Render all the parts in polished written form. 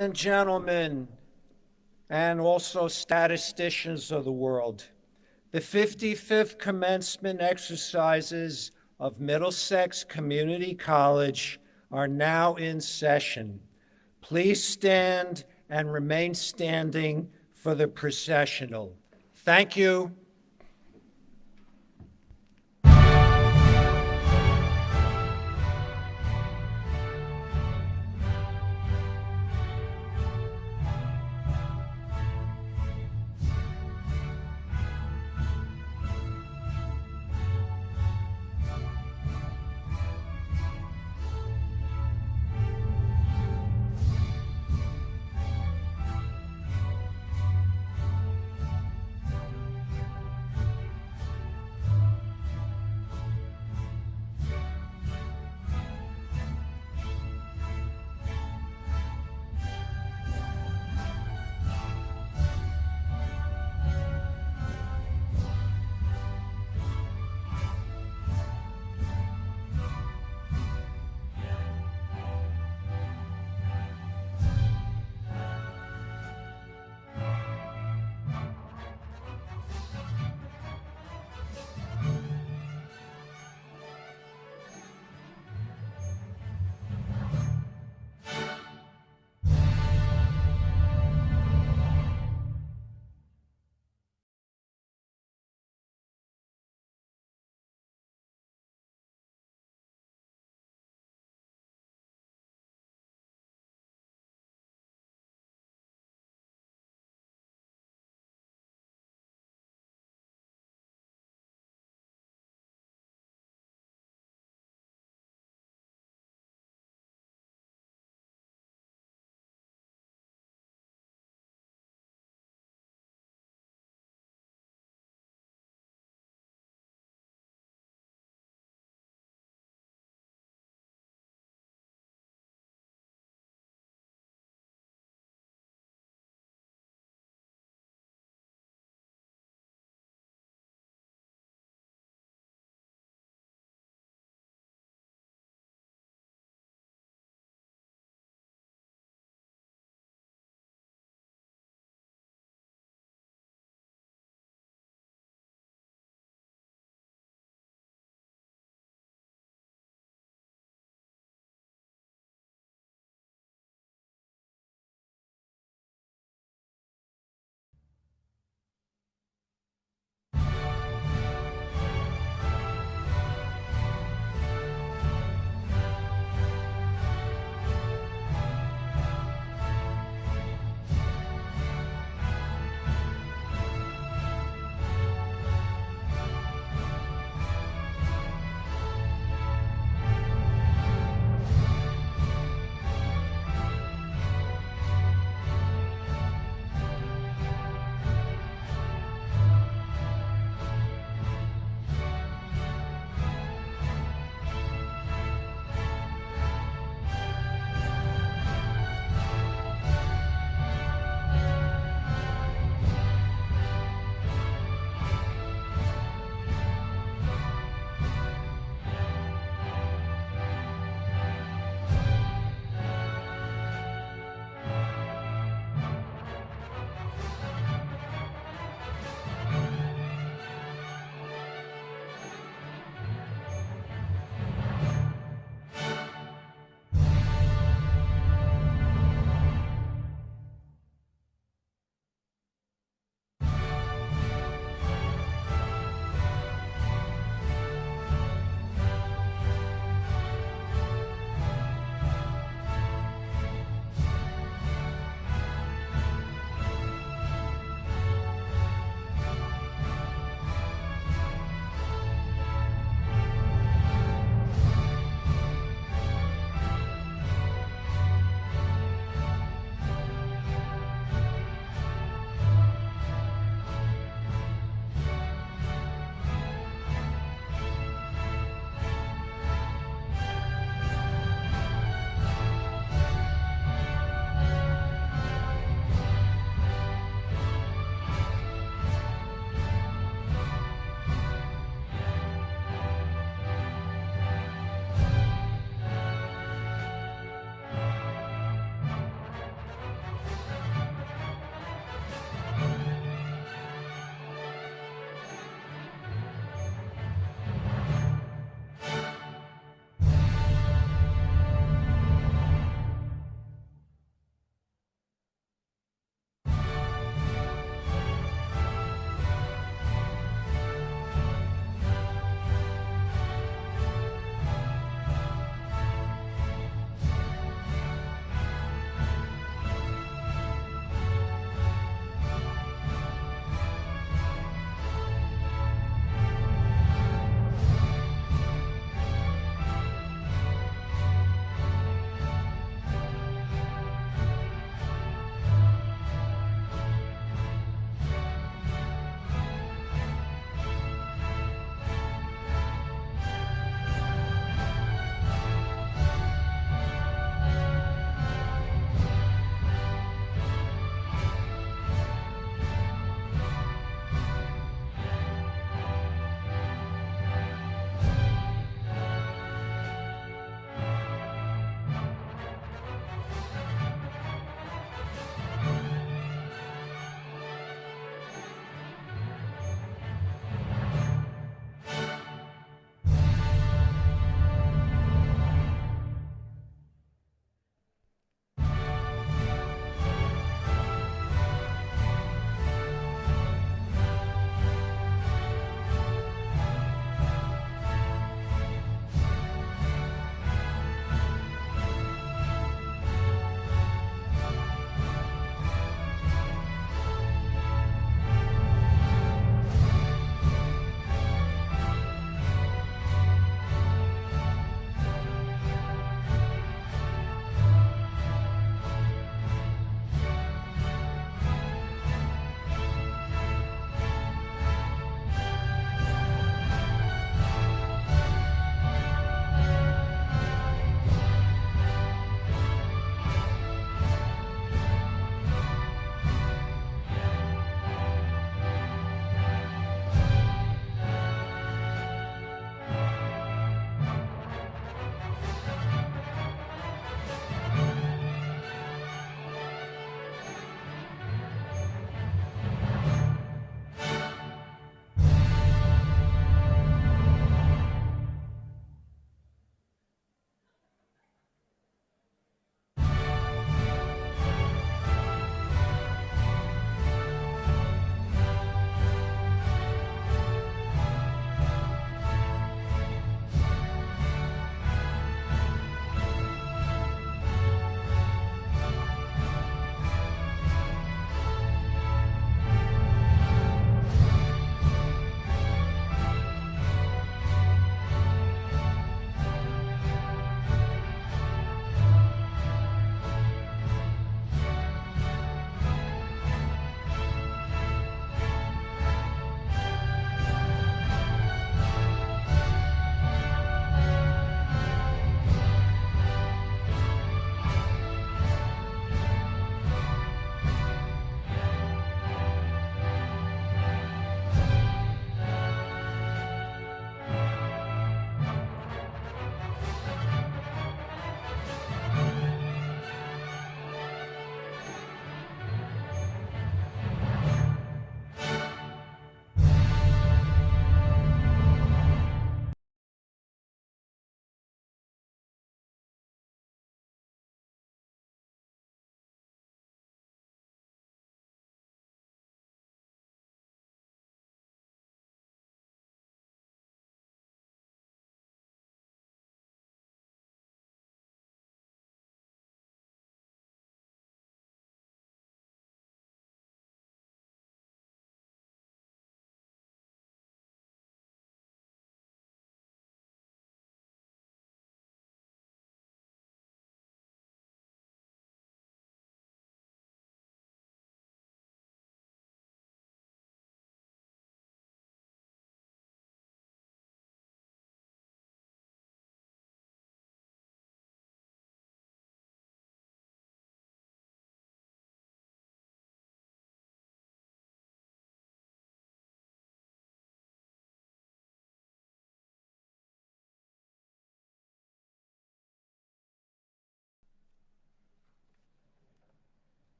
And gentlemen, and also statisticians of the world, the 55th commencement exercises of Middlesex Community College are now in session. Please stand and remain standing for the processional. Thank you.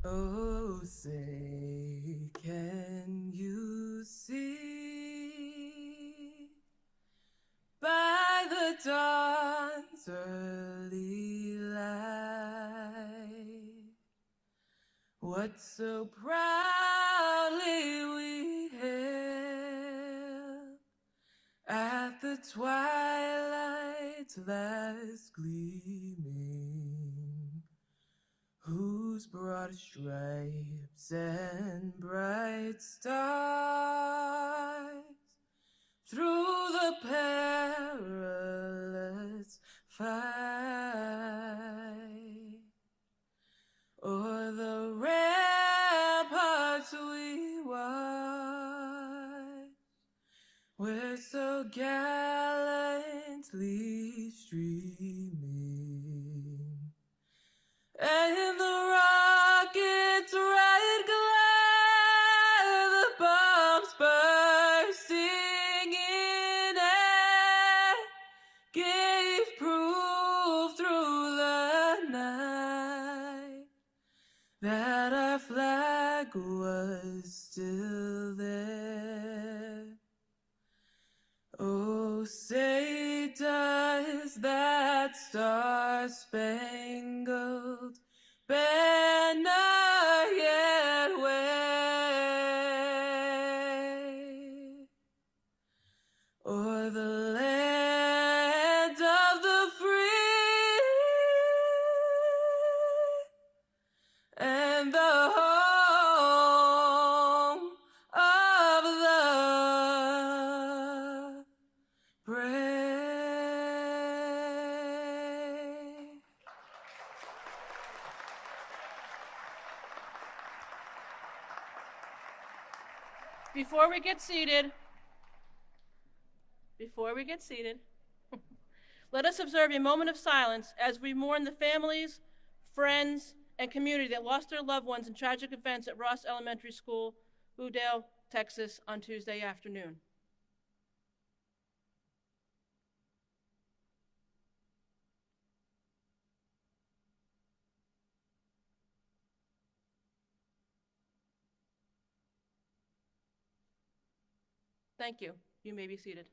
Oh, say, can you see by the dawn's early light what so proudly we hailed at the twilight's last gleaming, whose broad stripes and bright stars through the perilous fight o'er the ramparts we watched, where so gallantly streaming, and the rocket's red glare, the bombs bursting in air, gave proof through the night that our flag was still there. Oh, say does that star-spangled banner yet wave o'er the land of the free and the home of the brave. Before we get seated, let us observe a moment of silence as we mourn the families, friends, and community that lost their loved ones in tragic events at Ross Elementary School, Udall, Texas, on Tuesday afternoon. Thank you. You may be seated.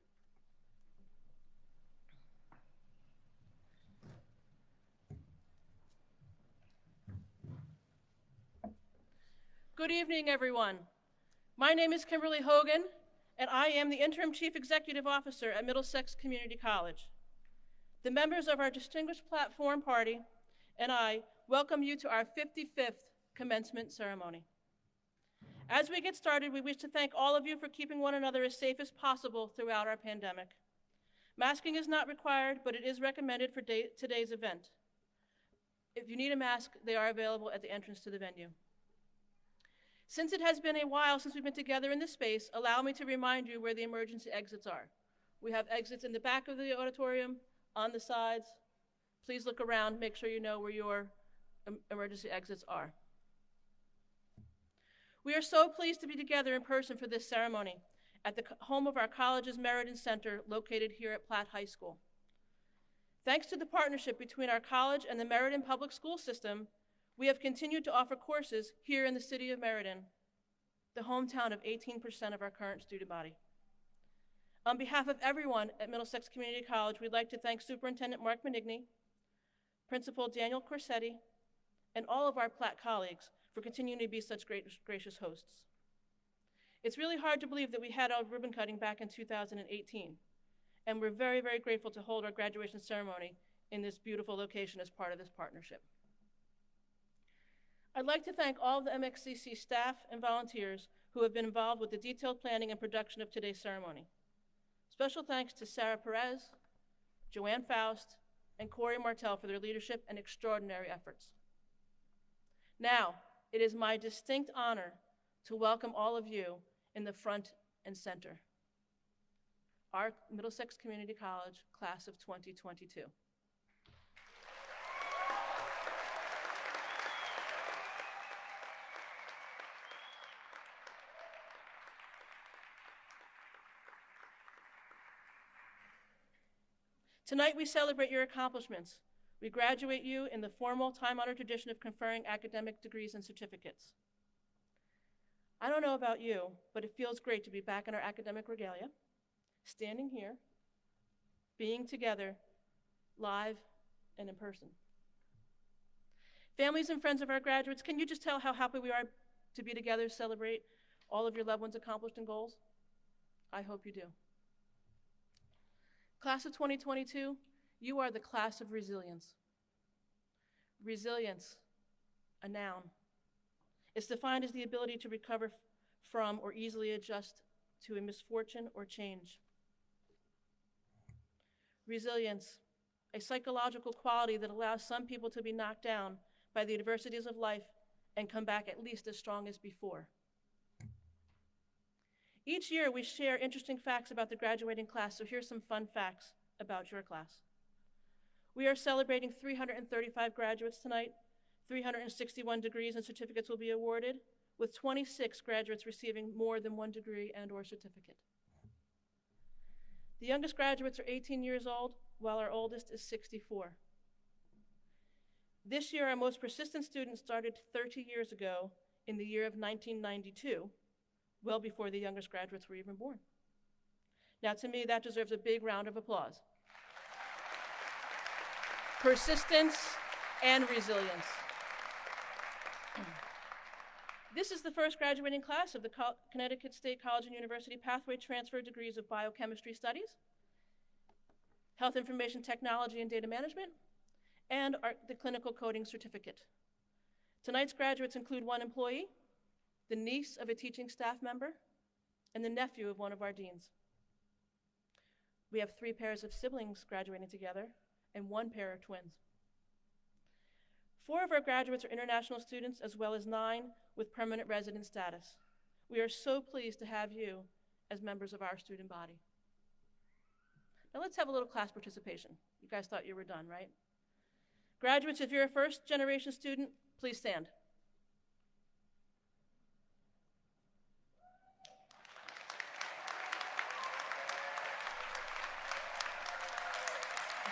Good evening, everyone. My name is Kimberly Hogan, and I am the Interim Chief Executive Officer at Middlesex Community College. The members of our distinguished platform party and I welcome you to our 55th commencement ceremony. As we get started, we wish to thank all of you for keeping one another as safe as possible throughout our pandemic. Masking is not required, but it is recommended for today's event. If you need a mask, they are available at the entrance to the venue. Since it has been a while since we've been together in this space, allow me to remind you where the emergency exits are. We have exits in the back of the auditorium, on the sides. Please look around, make sure you know where your emergency exits are. We are so pleased to be together in person for this ceremony at the home of our college's Meriden Center located here at Platt High School. Thanks to the partnership between our college and the Meriden Public School System, we have continued to offer courses here in the city of Meriden, the hometown of 18% of our current student body. On behalf of everyone at Middlesex Community College, we'd like to thank Superintendent Mark Benigni, Principal Daniel Corsetti, and all of our Platt colleagues for continuing to be such gracious hosts. It's really hard to believe that we had our ribbon cutting back in 2018, and we're very, very grateful to hold our graduation ceremony in this beautiful location as part of this partnership. I'd like to thank all of the MXCC staff and volunteers who have been involved with the detailed planning and production of today's ceremony. Special thanks to Sarah Perez, Joanne Faust, and Corey Martell for their leadership and extraordinary efforts. Now, it is my distinct honor to welcome all of you in the front and center, our Middlesex Community College class of 2022. Tonight we celebrate your accomplishments, We graduate you in the formal, time-honored tradition of conferring academic degrees and certificates. I don't know about you, but it feels great to be back in our academic regalia, standing here, being together, live and in person. Families and friends of our graduates, can you just tell how happy we are to be together to celebrate all of your loved ones' accomplished and goals? I hope you do. Class of 2022, you are the class of resilience. Resilience, a noun. It's defined as the ability to recover from or easily adjust to a misfortune or change. Resilience, a psychological quality that allows some people to be knocked down by the adversities of life and come back at least as strong as before. Each year, we share interesting facts about the graduating class, so here's some fun facts about your class. We are celebrating 335 graduates tonight. 361 degrees and certificates will be awarded, with 26 graduates receiving more than one degree and/or certificate. The youngest graduates are 18 years old, while our oldest is 64. This year, our most persistent student started 30 years ago in the year of 1992, well before the youngest graduates were even born. Now, to me, that deserves a big round of applause. Persistence and resilience. This is the first graduating class of the Connecticut State College and University Pathway Transfer Degrees of Biochemistry Studies, Health Information Technology and Data Management, and the Clinical Coding Certificate. Tonight's graduates include one employee, the niece of a teaching staff member, and the nephew of one of our deans. We have 3 pairs of siblings graduating together and 1 pair of twins. 4 of our graduates are international students, as well as 9 with permanent resident status. We are so pleased to have you as members of our student body. Now let's have a little class participation. You guys thought you were done, right? Graduates, if you're a first-generation student, please stand.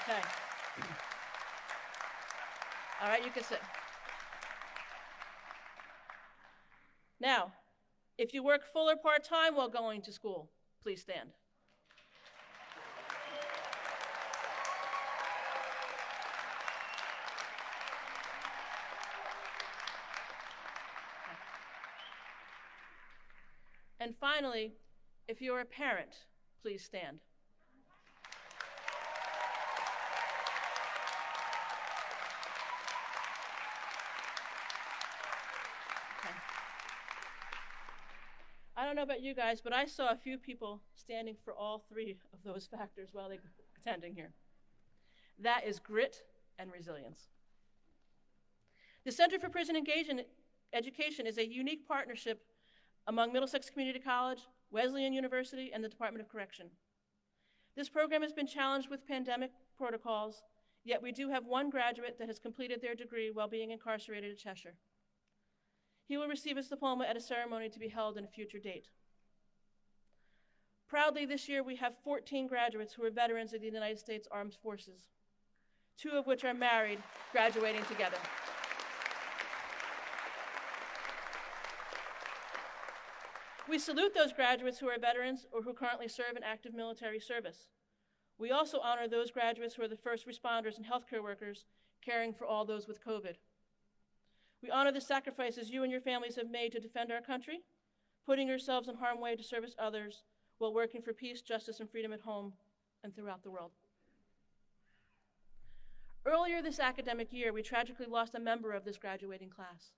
Okay. All right, you can sit. Now, if you work full or part-time while going to school, please stand. And finally, if you're a parent, please stand. I don't know about you guys, but I saw a few people standing for all 3 of those factors while they were attending here. That is grit and resilience. The Center for Prison Engagement Education is a unique partnership among Middlesex Community College, Wesleyan University, and the Department of Correction. This program has been challenged with pandemic protocols, yet we do have 1 graduate that has completed their degree while being incarcerated at Cheshire. He will receive his diploma at a ceremony to be held in a future date. Proudly, this year we have 14 graduates who are veterans of the United States Armed Forces, 2 of which are married, graduating together. We salute those graduates who are veterans or who currently serve in active military service. We also honor those graduates who are the first responders and healthcare workers caring for all those with COVID. We honor the sacrifices you and your families have made to defend our country, putting yourselves in harm's way to service others while working for peace, justice, and freedom at home and throughout the world. Earlier this academic year, we tragically lost a member of this graduating class.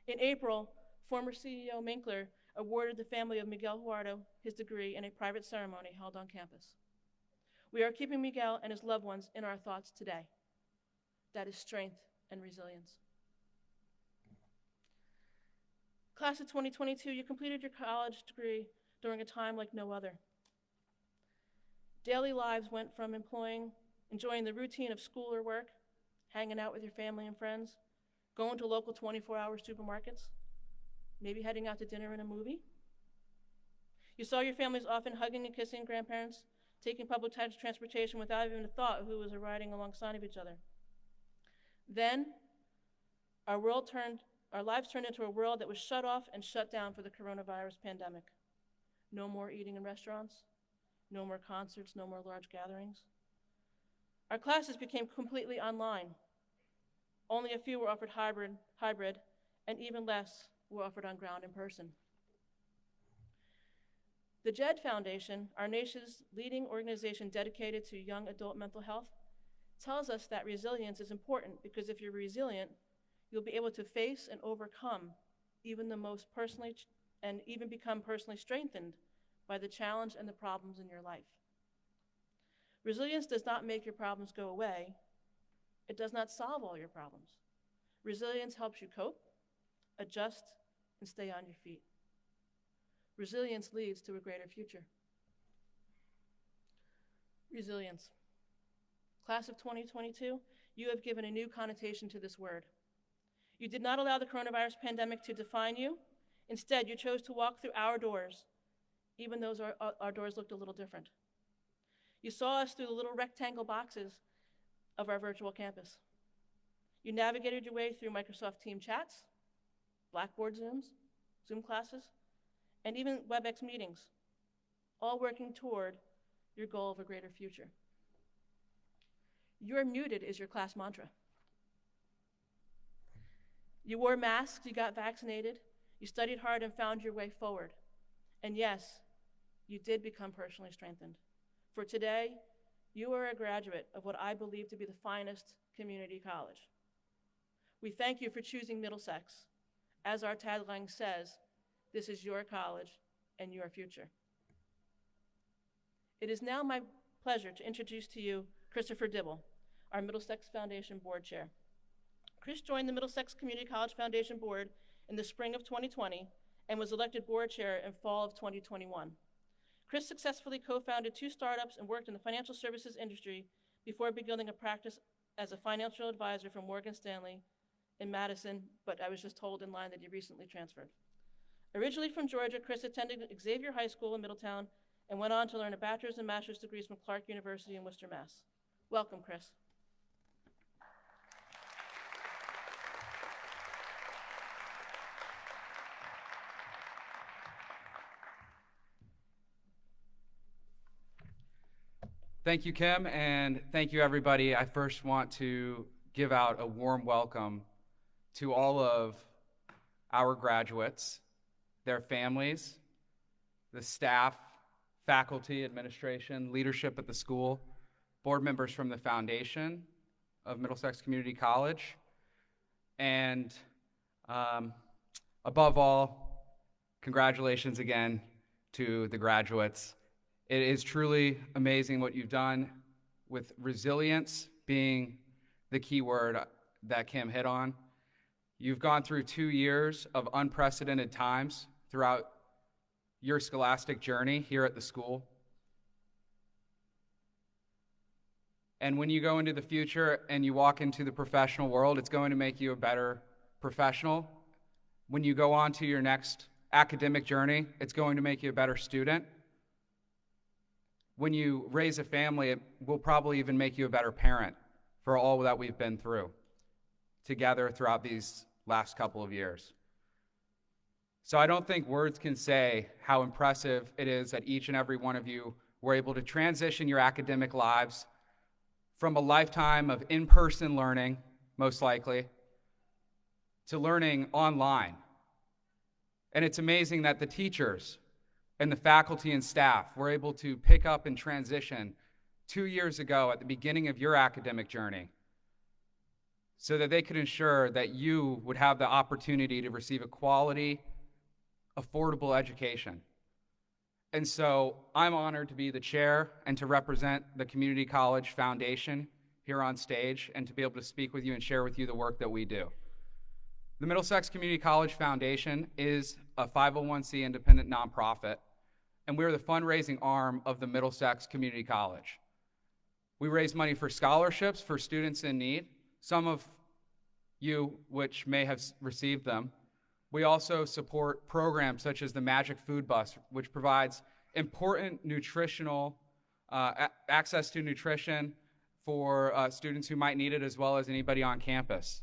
In April, former CEO Minkler awarded the family of Miguel Huardo his degree in a private ceremony held on campus. We are keeping Miguel and his loved ones in our thoughts today. That is strength and resilience. Class of 2022, you completed your college degree during a time like no other. Daily lives went from enjoying the routine of school or work, hanging out with your family and friends, going to local 24-hour supermarkets, maybe heading out to dinner and a movie. You saw your families often hugging and kissing grandparents, taking public transportation without even a thought of who was riding alongside of each other. Then, our lives turned into a world that was shut off and shut down for the coronavirus pandemic. No more eating in restaurants, no more concerts, no more large gatherings. Our classes became completely online. Only a few were offered hybrid, and even less were offered on ground in person. The JED Foundation, our nation's leading organization dedicated to young adult mental health, tells us that resilience is important because if you're resilient, you'll be able to face and overcome even the most and even become personally strengthened by the challenge and the problems in your life. Resilience does not make your problems go away. It does not solve all your problems. Resilience helps you cope, adjust, and stay on your feet. Resilience leads to a greater future. Resilience. Class of 2022, you have given a new connotation to this word. You did not allow the coronavirus pandemic to define you. Instead, you chose to walk through our doors, even though our doors looked a little different. You saw us through the little rectangle boxes of our virtual campus. You navigated your way through Microsoft Team chats, Blackboard Zooms, Zoom classes, and even WebEx meetings, all working toward your goal of a greater future. "You're muted" is your class mantra. You wore masks, you got vaccinated, you studied hard and found your way forward. And yes, you did become personally strengthened. For today, you are a graduate of what I believe to be the finest community college. We thank you for choosing Middlesex. As our tagline says, this is your college and your future. It is now my pleasure to introduce to you Christopher Dibble, our Middlesex Foundation Board Chair. Chris joined the Middlesex Community College Foundation Board in the spring of 2020 and was elected board chair in fall of 2021. Chris successfully co-founded 2 startups and worked in the financial services industry before beginning a practice as a financial advisor for Morgan Stanley in Madison, but I was just told in line that he recently transferred. Originally from Georgia, Chris attended Xavier High School in Middletown and went on to learn a bachelor's and master's degrees from Clark University in Worcester, Mass. Welcome, Chris. Thank you, Kim, and thank you, everybody. I first want to give out a warm welcome to all of our graduates, their families, the staff, faculty, administration, leadership at the school, board members from the foundation of Middlesex Community College, and above all, congratulations again to the graduates. It is truly amazing what you've done, with resilience being the key word that Kim hit on. You've gone through 2 years of unprecedented times throughout your scholastic journey here at the school. And when you go into the future and you walk into the professional world, it's going to make you a better professional. When you go on to your next academic journey, it's going to make you a better student. When you raise a family, it will probably even make you a better parent for all that we've been through together throughout these last couple of years. So I don't think words can say how impressive it is that each and every one of you were able to transition your academic lives from a lifetime of in-person learning, most likely, to learning online. And it's amazing that the teachers and the faculty and staff were able to pick up and transition 2 years ago at the beginning of your academic journey so that they could ensure that you would have the opportunity to receive a quality, affordable education. And so I'm honored to be the chair and to represent the Community College Foundation here on stage and to be able to speak with you and share with you the work that we do. The Middlesex Community College Foundation is a 501c independent nonprofit, and we're the fundraising arm of the Middlesex Community College. We raise money for scholarships for students in need, some of you which may have received them. We also support programs such as the Magic Food Bus, which provides important nutritional access to nutrition for students who might need it, as well as anybody on campus.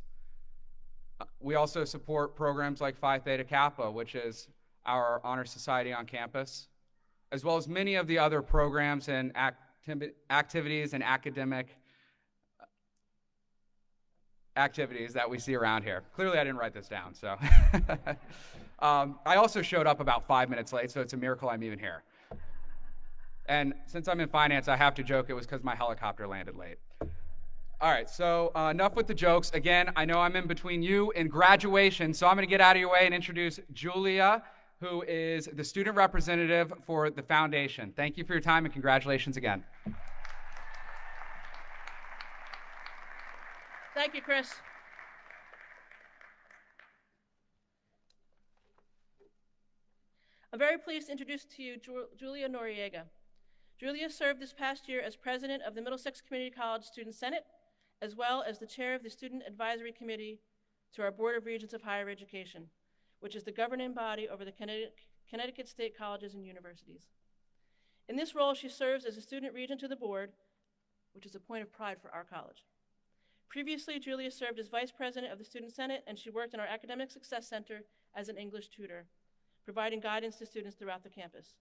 We also support programs like Phi Theta Kappa, which is our honor society on campus, as well as many of the other programs and activities and academic activities that we see around here. Clearly, I didn't write this down, so. I also showed up about 5 minutes late, so it's a miracle I'm even here. And since I'm in finance, I have to joke it was because my helicopter landed late. All right, so enough with the jokes. Again, I know I'm in between you and graduation, so I'm going to get out of your way and introduce Julia, who is the student representative for the foundation. Thank you for your time and congratulations again. Thank you, Chris. I'm very pleased to introduce to you Julia Noriega. Julia served this past year as president of the Middlesex Community College Student Senate, as well as the chair of the Student Advisory Committee to our Board of Regents of Higher Education, which is the governing body over the Connecticut State Colleges and Universities. In this role, she serves as a student regent to the board, which is a point of pride for our college. Previously, Julia served as vice president of the Student Senate, and she worked in our Academic Success Center as an English tutor, providing guidance to students throughout the campus.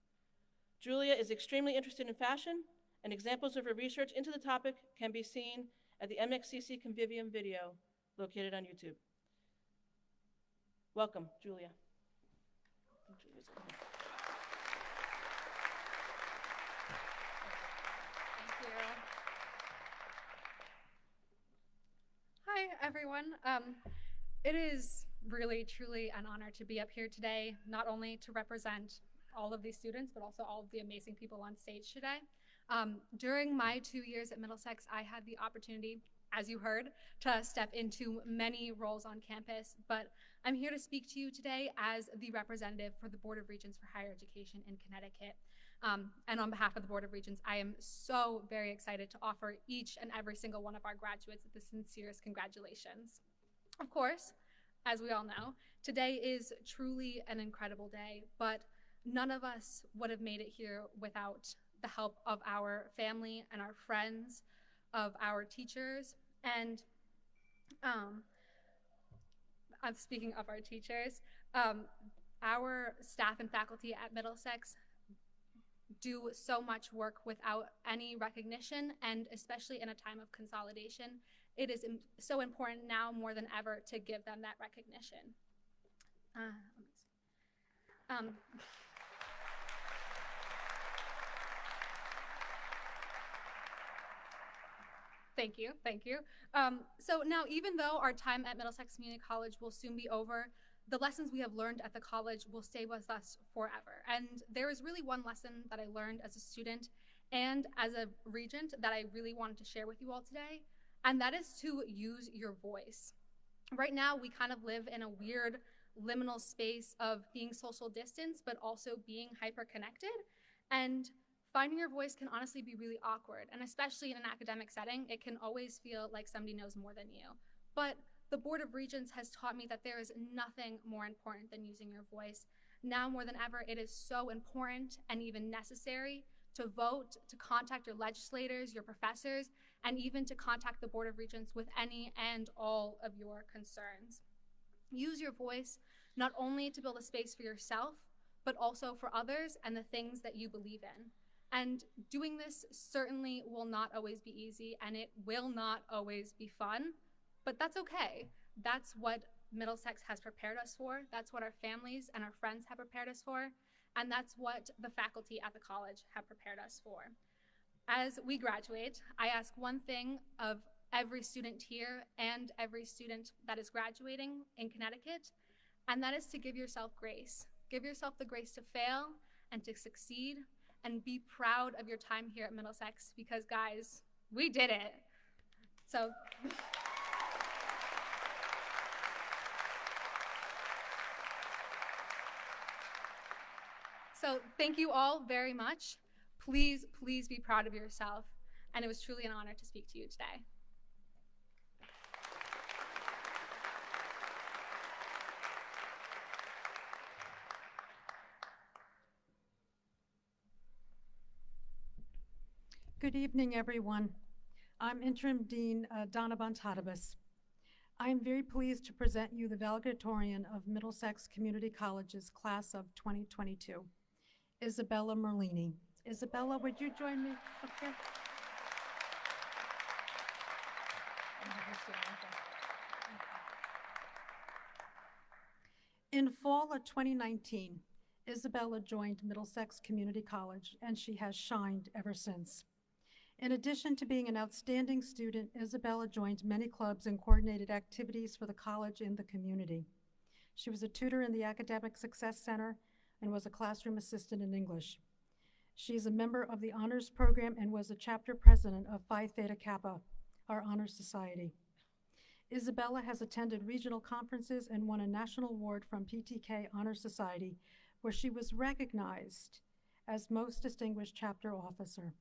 Julia is extremely interested in fashion, and examples of her research into the topic can be seen at the MXCC Convivium video located on YouTube. Welcome, Julia. Thank you. Hi, everyone. It is really, truly an honor to be up here today, not only to represent all of these students, but also all of the amazing people on stage today. During my 2 years at Middlesex, I had the opportunity, as you heard, to step into many roles on campus, but I'm here to speak to you today as the representative for the Board of Regents for Higher Education in Connecticut. And on behalf of the Board of Regents, I am so very excited to offer each and every single one of our graduates the sincerest congratulations. Of course, as we all know, today is truly an incredible day, but none of us would have made it here without the help of our family and our friends, of our teachers, and I'm speaking of our teachers, our staff and faculty at Middlesex do so much work without any recognition, and especially in a time of consolidation, it is so important now more than ever to give them that recognition. Thank you, thank you. So now, even though our time at Middlesex Community College will soon be over, the lessons we have learned at the college will stay with us forever. And there is really one lesson that I learned as a student and as a regent that I really wanted to share with you all today, and that is to use your voice. Right now, we kind of live in a weird liminal space of being social distance, but also being hyper-connected. And finding your voice can honestly be really awkward, and especially in an academic setting, it can always feel like somebody knows more than you. But the Board of Regents has taught me that there is nothing more important than using your voice. Now more than ever, it is so important and even necessary to vote, to contact your legislators, your professors, and even to contact the Board of Regents with any and all of your concerns. Use your voice not only to build a space for yourself, but also for others and the things that you believe in. And doing this certainly will not always be easy, and it will not always be fun, but that's okay. That's what Middlesex has prepared us for. That's what our families and our friends have prepared us for, and that's what the faculty at the college have prepared us for. As we graduate, I ask one thing of every student here and every student that is graduating in Connecticut, and that is to give yourself grace. Give yourself the grace to fail and to succeed, and be proud of your time here at Middlesex, because guys, we did it. So thank you all very much. Please, please be proud of yourself. And it was truly an honor to speak to you today. Good evening, everyone. I'm Interim Dean Donna Bontatibus. I am very pleased to present you the valedictorian of Middlesex Community College's class of 2022, Isabella Merlini. Isabella, would you join me up here? In fall of 2019, Isabella joined Middlesex Community College, and she has shined ever since. In addition to being an outstanding student, Isabella joined many clubs and coordinated activities for the college and the community. She was a tutor in the Academic Success Center and was a classroom assistant in English. She is a member of the Honors Program and was a chapter president of Phi Theta Kappa, our honors society. Isabella has attended regional conferences and won a national award from PTK Honor Society, where she was recognized as Most Distinguished Chapter Officer.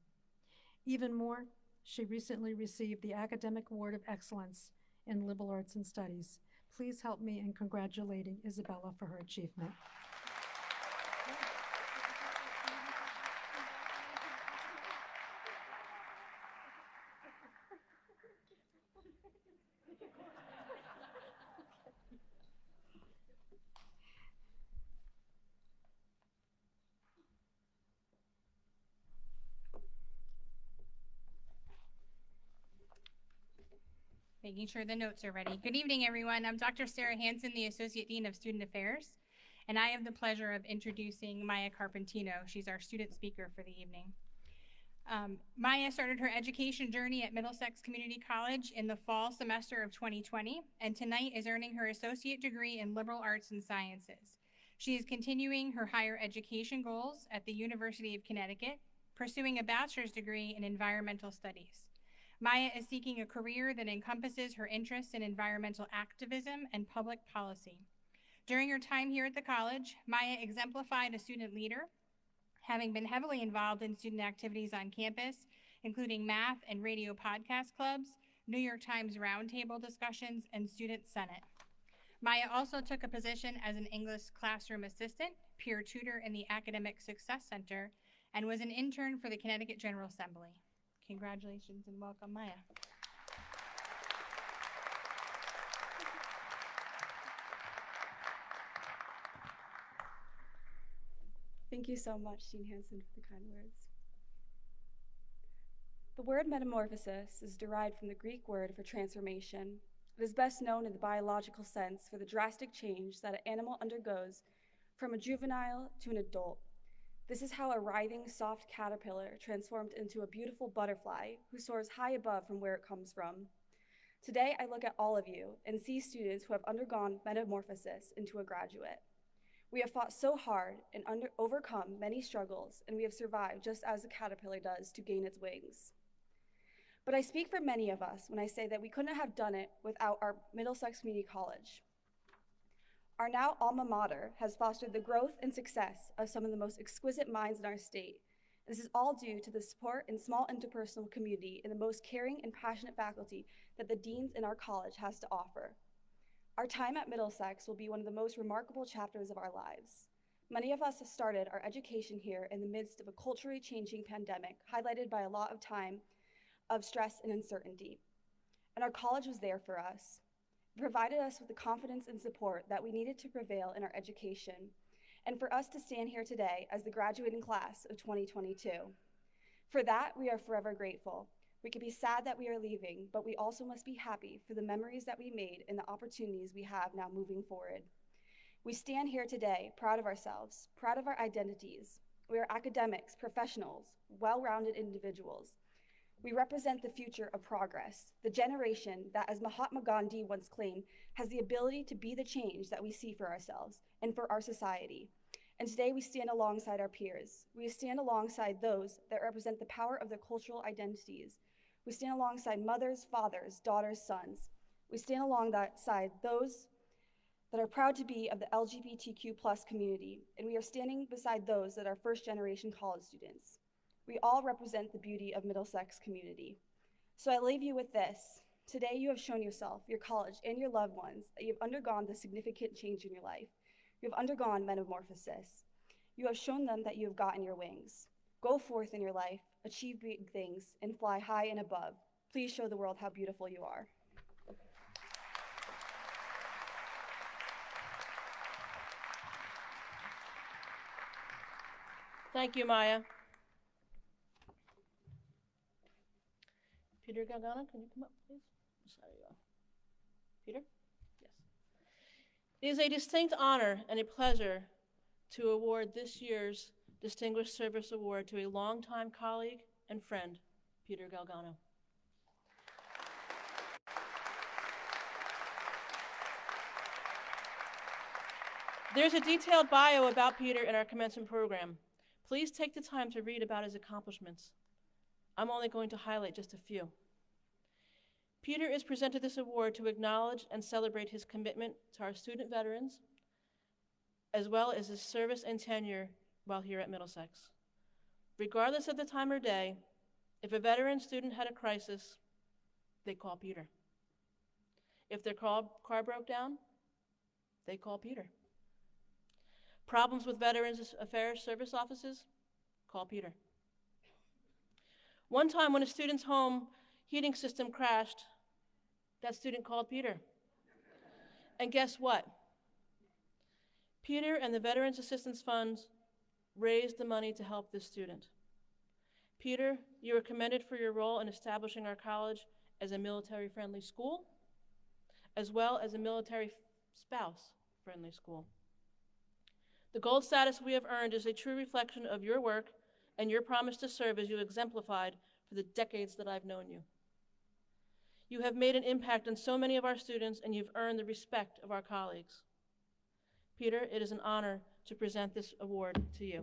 Even more, she recently received the Academic Award of Excellence in Liberal Arts and Studies. Please help me in congratulating Isabella for her achievement. Making sure the notes are ready. Good evening, everyone. I'm Dr. Sarah Hansen, the Associate Dean of Student Affairs, and I have the pleasure of introducing Maya Carpentino. She's our student speaker for the evening. Maya started her education journey at Middlesex Community College in the fall semester of 2020, and tonight is earning her associate degree in liberal arts and sciences. She is continuing her higher education goals at the University of Connecticut, pursuing a bachelor's degree in environmental studies. Maya is seeking a career that encompasses her interests in environmental activism and public policy. During her time here at the college, Maya exemplified a student leader, having been heavily involved in student activities on campus, including math and radio podcast clubs, New York Times roundtable discussions, and student senate. Maya also took a position as an English classroom assistant, peer tutor in the Academic Success Center, and was an intern for the Connecticut General Assembly. Congratulations and welcome, Maya. Thank you so much, Dean Hansen, for the kind words. The word metamorphosis is derived from the Greek word for transformation. It is best known in the biological sense for the drastic change that an animal undergoes from a juvenile to an adult. This is how a writhing, soft caterpillar transformed into a beautiful butterfly who soars high above from where it comes from. Today, I look at all of you and see students who have undergone metamorphosis into a graduate. We have fought so hard and overcome many struggles, and we have survived just as a caterpillar does to gain its wings. But I speak for many of us when I say that we couldn't have done it without our Middlesex Community College. Our now alma mater has fostered the growth and success of some of the most exquisite minds in our state. This is all due to the support and small interpersonal community and the most caring and passionate faculty that the deans in our college has to offer. Our time at Middlesex will be one of the most remarkable chapters of our lives. Many of us have started our education here in the midst of a culturally changing pandemic, highlighted by a lot of time of stress and uncertainty. And our college was there for us. It provided us with the confidence and support that we needed to prevail in our education, and for us to stand here today as the graduating class of 2022. For that, we are forever grateful. We can be sad that we are leaving, but we also must be happy for the memories that we made and the opportunities we have now moving forward. We stand here today proud of ourselves, proud of our identities. We are academics, professionals, well-rounded individuals. We represent the future of progress, the generation that, as Mahatma Gandhi once claimed, has the ability to be the change that we see for ourselves and for our society. And today we stand alongside our peers. We stand alongside those that represent the power of their cultural identities. We stand alongside mothers, fathers, daughters, sons. We stand alongside those that are proud to be of the LGBTQ+ community, and we are standing beside those that are first-generation college students. We all represent the beauty of Middlesex community. So I leave you with this. Today you have shown yourself, your college, and your loved ones that you have undergone the significant change in your life. You have undergone metamorphosis. You have shown them that you have gotten your wings. Go forth in your life, achieve big things, and fly high and above. Please show the world how beautiful you are. Thank you, Maya. Peter Galgano, can you come up, please? Sorry, Peter? Yes. It is a distinct honor and a pleasure to award this year's Distinguished Service Award to a longtime colleague and friend, Peter Galgano. There's a detailed bio about Peter in our commencement program. Please take the time to read about his accomplishments. I'm only going to highlight just a few. Peter is presented this award to acknowledge and celebrate his commitment to our student veterans, as well as his service and tenure while here at Middlesex. Regardless of the time or day, if a veteran student had a crisis, they call Peter. If their car broke down, they call Peter. Problems with Veterans Affairs Service offices, call Peter. One time when a student's home heating system crashed, that student called Peter. And guess what? Peter and the Veterans Assistance Funds raised the money to help this student. Peter, you are commended for your role in establishing our college as a military-friendly school, as well as a military spouse-friendly school. The gold status we have earned is a true reflection of your work and your promise to serve as you exemplified for the decades that I've known you. You have made an impact on so many of our students, and you've earned the respect of our colleagues. Peter, it is an honor to present this award to you.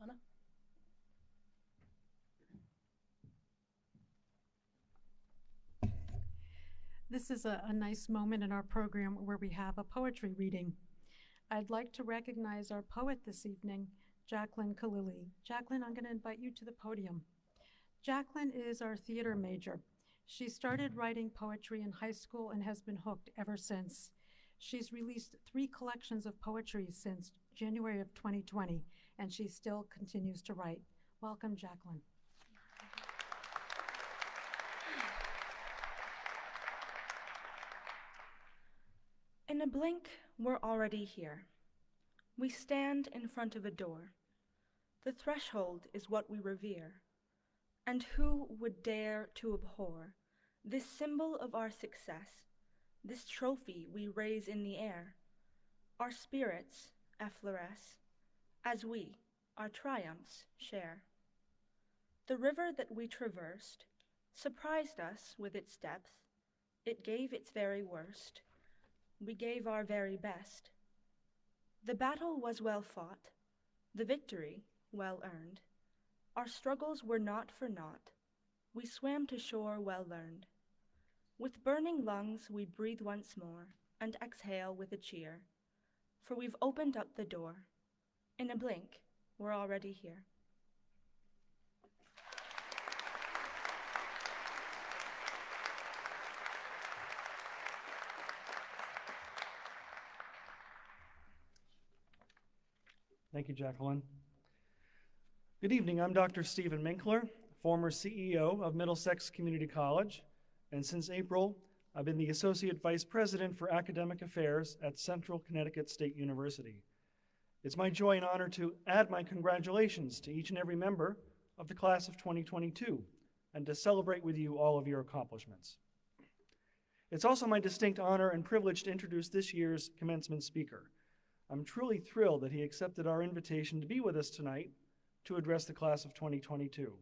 Donna? This is a nice moment in our program where we have a poetry reading. I'd like to recognize our poet this evening, Jacqueline Khalili. Jacqueline, I'm going to invite you to the podium. Jacqueline is our theater major. She started writing poetry in high school and has been hooked ever since. She's released 3 collections of poetry since January of 2020, and she still continues to write. Welcome, Jacqueline. In a blink, we're already here. We stand in front of a door. The threshold is what we revere. And who would dare to abhor this symbol of our success, this trophy we raise in the air? Our spirits effloresce as we our triumphs share. The river that we traversed surprised us with its depth. It gave its very worst. We gave our very best. The battle was well fought, the victory well earned. Our struggles were not for naught. We swam to shore well learned. With burning lungs we breathe once more and exhale with a cheer, for we've opened up the door. In a blink, we're already here. Thank you, Jacqueline. Good evening. I'm Dr. Stephen Minkler, former CEO of Middlesex Community College, and since April, I've been the Associate Vice President for Academic Affairs at Central Connecticut State University. It's my joy and honor to add my congratulations to each and every member of the class of 2022 and to celebrate with you all of your accomplishments. It's also my distinct honor and privilege to introduce this year's commencement speaker. I'm truly thrilled that he accepted our invitation to be with us tonight to address the class of 2022.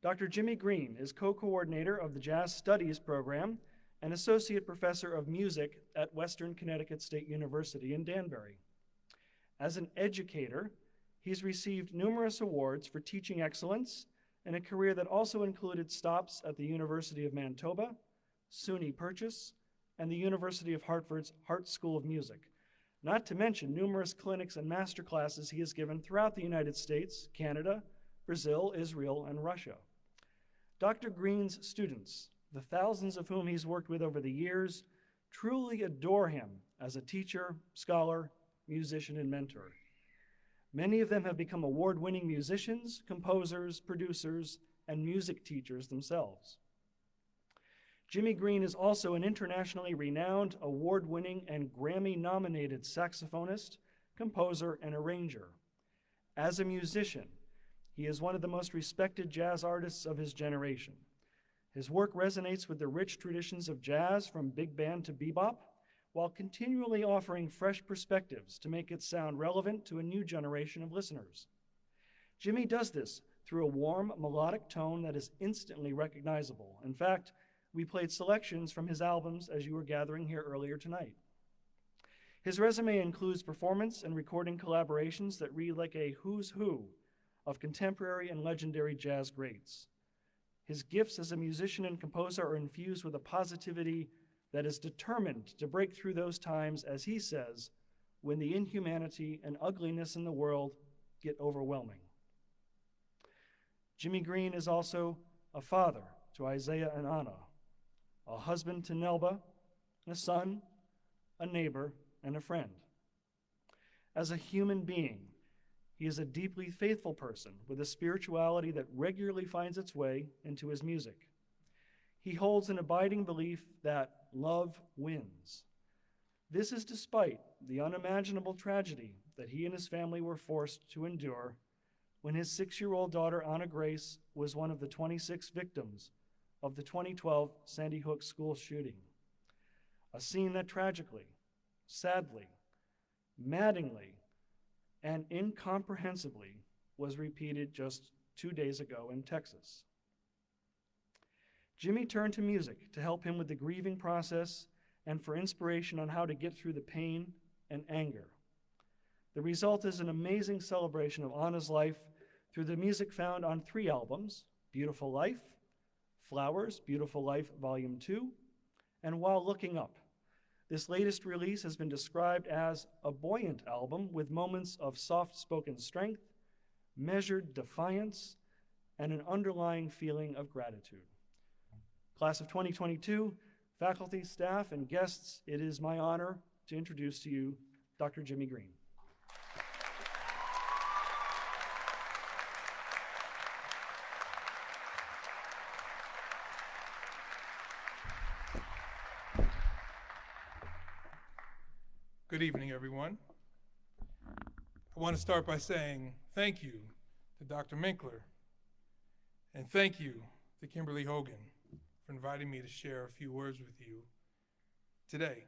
Dr. Jimmy Green is co-coordinator of the Jazz Studies program and associate professor of music at Western Connecticut State University in Danbury. As an educator, he's received numerous awards for teaching excellence and a career that also included stops at the University of Manitoba, SUNY Purchase, and the University of Hartford's Hart School of Music. not to mention numerous clinics and master classes he has given throughout the United States, Canada, Brazil, Israel, and Russia. Dr. Green's students, the thousands of whom he's worked with over the years, truly adore him as a teacher, scholar, musician, and mentor. Many of them have become award-winning musicians, composers, producers, and music teachers themselves. Jimmy Green is also an internationally renowned, award-winning, and Grammy-nominated saxophonist, composer, and arranger. As a musician, he is one of the most respected jazz artists of his generation. His work resonates with the rich traditions of jazz from big band to bebop, while continually offering fresh perspectives to make it sound relevant to a new generation of listeners. Jimmy does this through a warm, melodic tone that is instantly recognizable. In fact, we played selections from his albums as you were gathering here earlier tonight. His resume includes performance and recording collaborations that read like a who's who of contemporary and legendary jazz greats. His gifts as a musician and composer are infused with a positivity that is determined to break through those times, as he says, when the inhumanity and ugliness in the world get overwhelming. Jimmy Green is also a father to Isaiah and Anna, a husband to Nelba, a son, a neighbor, and a friend. As a human being, he is a deeply faithful person with a spirituality that regularly finds its way into his music. He holds an abiding belief that love wins. This is despite the unimaginable tragedy that he and his family were forced to endure when his 6-year-old daughter, Anna Grace, was one of the 26 victims of the 2012 Sandy Hook school shooting. A scene that tragically, sadly, maddeningly, and incomprehensibly was repeated just 2 days ago in Texas. Jimmy turned to music to help him with the grieving process and for inspiration on how to get through the pain and anger. The result is an amazing celebration of Anna's life through the music found on 3 albums, Beautiful Life, Flowers, Beautiful Life, Volume 2, and While Looking Up. This latest release has been described as a buoyant album with moments of soft-spoken strength, measured defiance, and an underlying feeling of gratitude. Class of 2022, faculty, staff, and guests, it is my honor to introduce to you Dr. Jimmy Green. Good evening, everyone. I want to start by saying thank you to Dr. Minkler, and thank you to Kimberly Hogan for inviting me to share a few words with you today.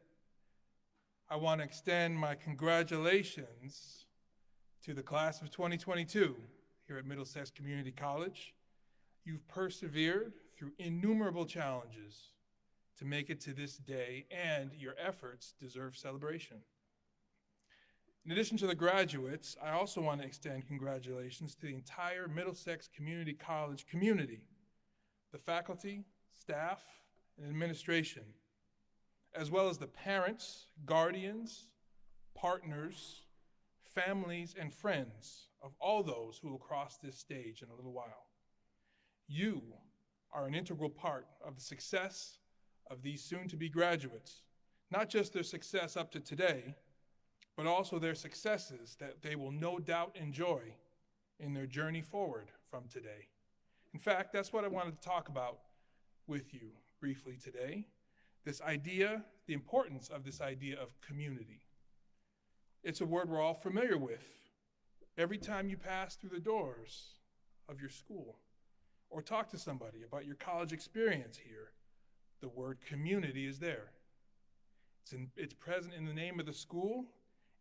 I want to extend my congratulations to the class of 2022 here at Middlesex Community College. You've persevered through innumerable challenges to make it to this day, and your efforts deserve celebration. In addition to the graduates, I also want to extend congratulations to the entire Middlesex Community College community, the faculty, staff, and administration, as well as the parents, guardians, partners, families, and friends of all those who will cross this stage in a little while. You are an integral part of the success of these soon-to-be graduates, not just their success up to today, but also their successes that they will no doubt enjoy in their journey forward from today. In fact, that's what I wanted to talk about with you briefly today. This idea, the importance of this idea of community. It's a word we're all familiar with every time you pass through the doors of your school or talk to somebody about your college experience here. The word community is there. It's present in the name of the school,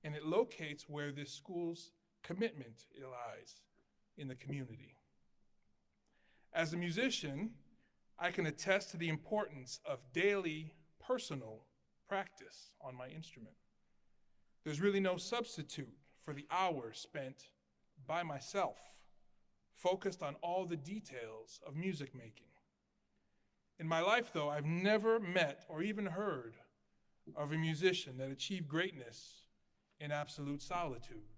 and it locates where this school's commitment lies in the community. As a musician, I can attest to the importance of daily personal practice on my instrument. There's really no substitute for the hours spent by myself, focused on all the details of music making. In my life, though, I've never met or even heard of a musician that achieved greatness in absolute solitude,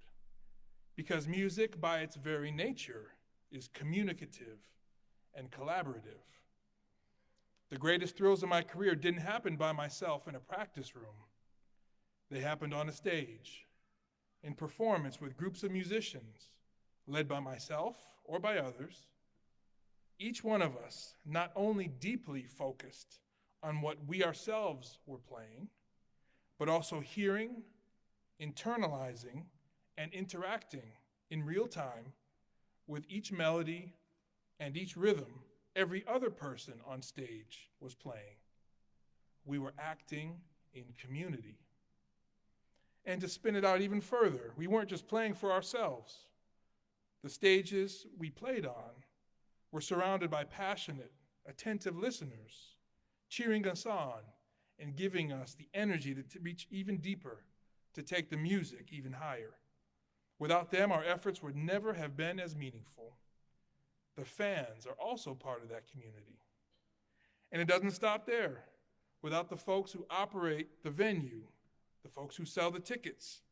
because music, by its very nature, is communicative and collaborative. The greatest thrills of my career didn't happen by myself in a practice room. They happened on a stage, in performance with groups of musicians, led by myself or by others, each one of us not only deeply focused on what we ourselves were playing, but also hearing, internalizing, and interacting in real time with each melody and each rhythm every other person on stage was playing. We were acting in community. And to spin it out even further, we weren't just playing for ourselves. The stages we played on were surrounded by passionate, attentive listeners, cheering us on and giving us the energy to reach even deeper, to take the music even higher. Without them, our efforts would never have been as meaningful. The fans are also part of that community. And it doesn't stop there. Without the folks who operate the venue, the folks who sell the tickets,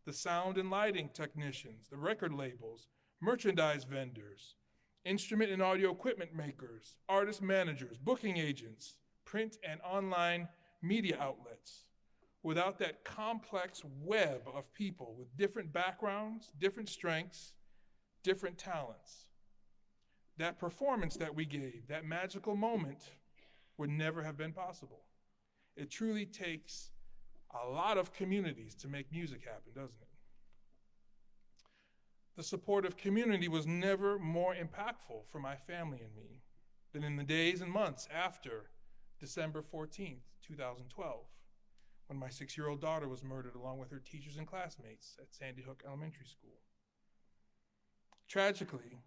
the sound and lighting technicians, the record labels, merchandise vendors, instrument and audio equipment makers, artist managers, booking agents, print and online media outlets. Without that complex web of people with different backgrounds, different strengths, different talents, that performance that we gave, that magical moment, would never have been possible. It truly takes a lot of communities to make music happen, doesn't it? The support of community was never more impactful for my family and me than in the days and months after December 14th, 2012, when my 6-year-old daughter was murdered along with her teachers and classmates at Sandy Hook Elementary School. Tragically,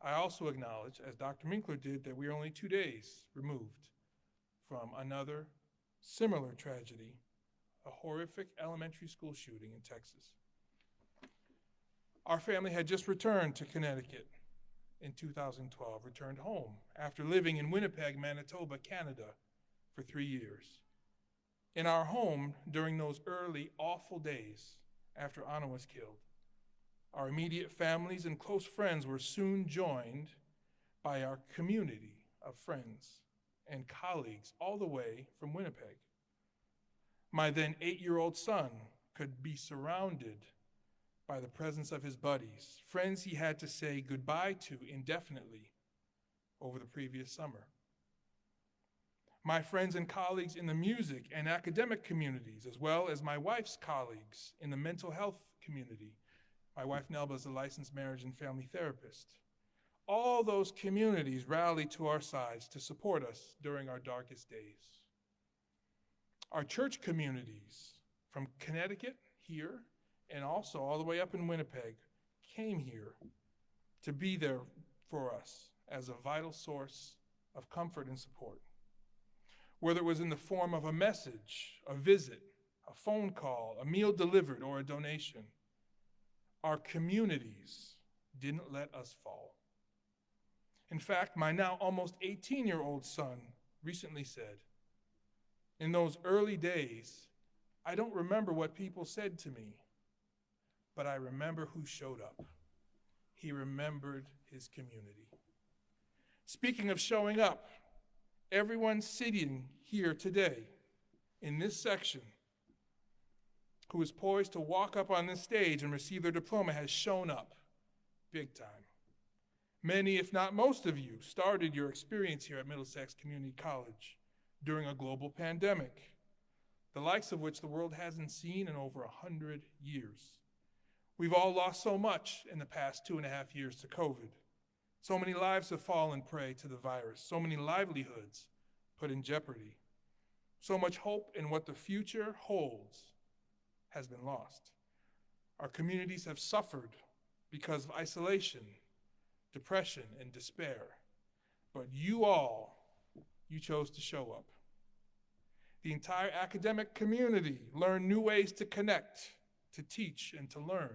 I also acknowledge, as Dr. Minkler did, that we are only 2 days removed from another similar tragedy, a horrific elementary school shooting in Texas. Our family had just returned to Connecticut in 2012, returned home after living in Winnipeg, Manitoba, Canada for 3 years. In our home, during those early awful days after Anna was killed, our immediate families and close friends were soon joined by our community of friends and colleagues all the way from Winnipeg. My then 8-year-old son could be surrounded by the presence of his buddies, friends he had to say goodbye to indefinitely over the previous summer. My friends and colleagues in the music and academic communities, as well as my wife's colleagues in the mental health community. My wife, Nelba, is a licensed marriage and family therapist. All those communities rallied to our sides to support us during our darkest days. Our church communities from Connecticut, here, and also all the way up in Winnipeg, came here to be there for us as a vital source of comfort and support. Whether it was in the form of a message, a visit, a phone call, a meal delivered, or a donation, our communities didn't let us fall. In fact, my now almost 18-year-old son recently said, in those early days, I don't remember what people said to me, but I remember who showed up. He remembered his community. Speaking of showing up, everyone sitting here today in this section who is poised to walk up on this stage and receive their diploma has shown up big time. Many, if not most of you, started your experience here at Middlesex Community College during a global pandemic, the likes of which the world hasn't seen in over 100 years. We've all lost so much in the past 2.5 years to COVID. So many lives have fallen prey to the virus, so many livelihoods put in jeopardy. So much hope in what the future holds has been lost. Our communities have suffered because of isolation, depression, and despair. But you chose to show up. The entire academic community learned new ways to connect, to teach, and to learn,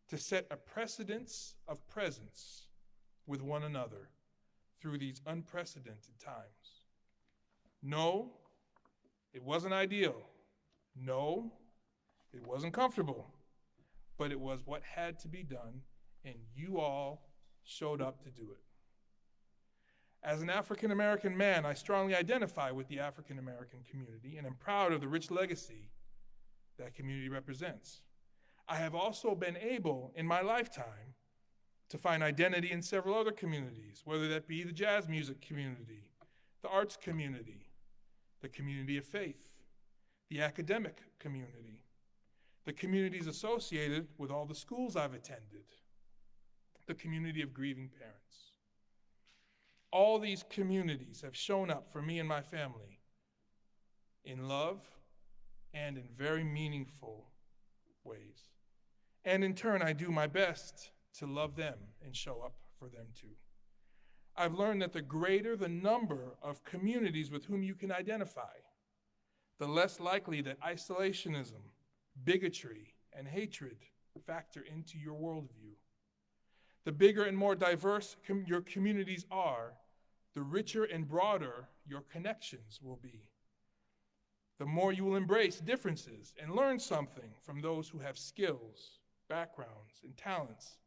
to set a precedence of presence with one another through these unprecedented times. No, it wasn't ideal. No, It wasn't comfortable, but it was what had to be done, and you all showed up to do it. As an African American man, I strongly identify with the African American community and am proud of the rich legacy that community represents. I have also been able, in my lifetime, to find identity in several other communities, whether that be the jazz music community, the arts community, the community of faith, the academic community, the communities associated with all the schools I've attended, the community of grieving parents. All these communities have shown up for me and my family in love and in very meaningful ways. And in turn, I do my best to love them and show up for them too. I've learned that the greater the number of communities with whom you can identify, the less likely that isolationism, bigotry, and hatred factor into your worldview. The bigger and more diverse your communities are, the richer and broader your connections will be. The more you will embrace differences and learn something from those who have skills, backgrounds, and talents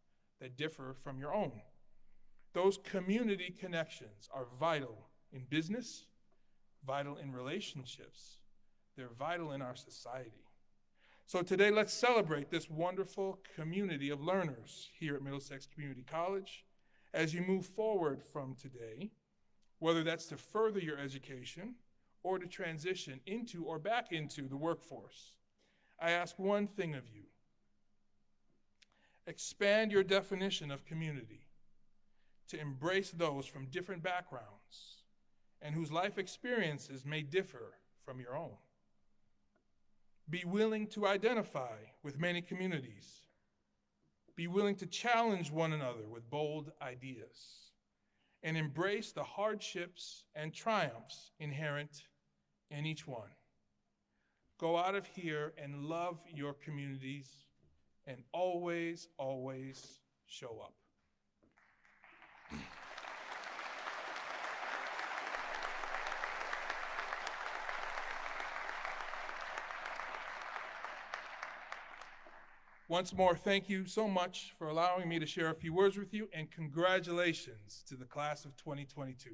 that differ from your own. Those community connections are vital in business, vital in relationships. They're vital in our society. So today, let's celebrate this wonderful community of learners here at Middlesex Community College as you move forward from today, whether that's to further your education or to transition into or back into the workforce. I ask one thing of you. Expand your definition of community to embrace those from different backgrounds and whose life experiences may differ from your own. Be willing to identify with many communities. Be willing to challenge one another with bold ideas and embrace the hardships and triumphs inherent in each one. Go out of here and love your communities and always, always show up. Once more, thank you so much for allowing me to share a few words with you, and congratulations to the class of 2022.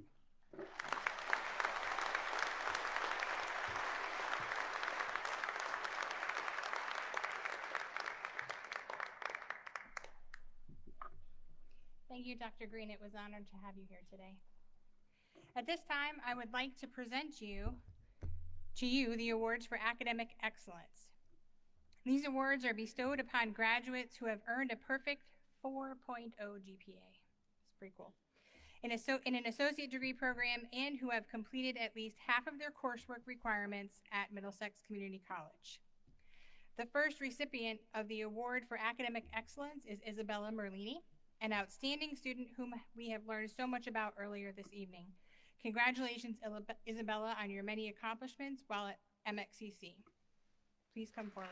Thank you, Dr. Green. It was an honor to have you here today. At this time, I would like to present to you the awards for academic excellence. These awards are bestowed upon graduates who have earned a perfect 4.0 GPA. It's pretty cool. In an associate degree program and who have completed at least half of their coursework requirements at Middlesex Community College. The first recipient of the award for academic excellence is Isabella Merlini, an outstanding student whom we have learned so much about earlier this evening. Congratulations, Isabella, on your many accomplishments while at MXCC. Please come forward.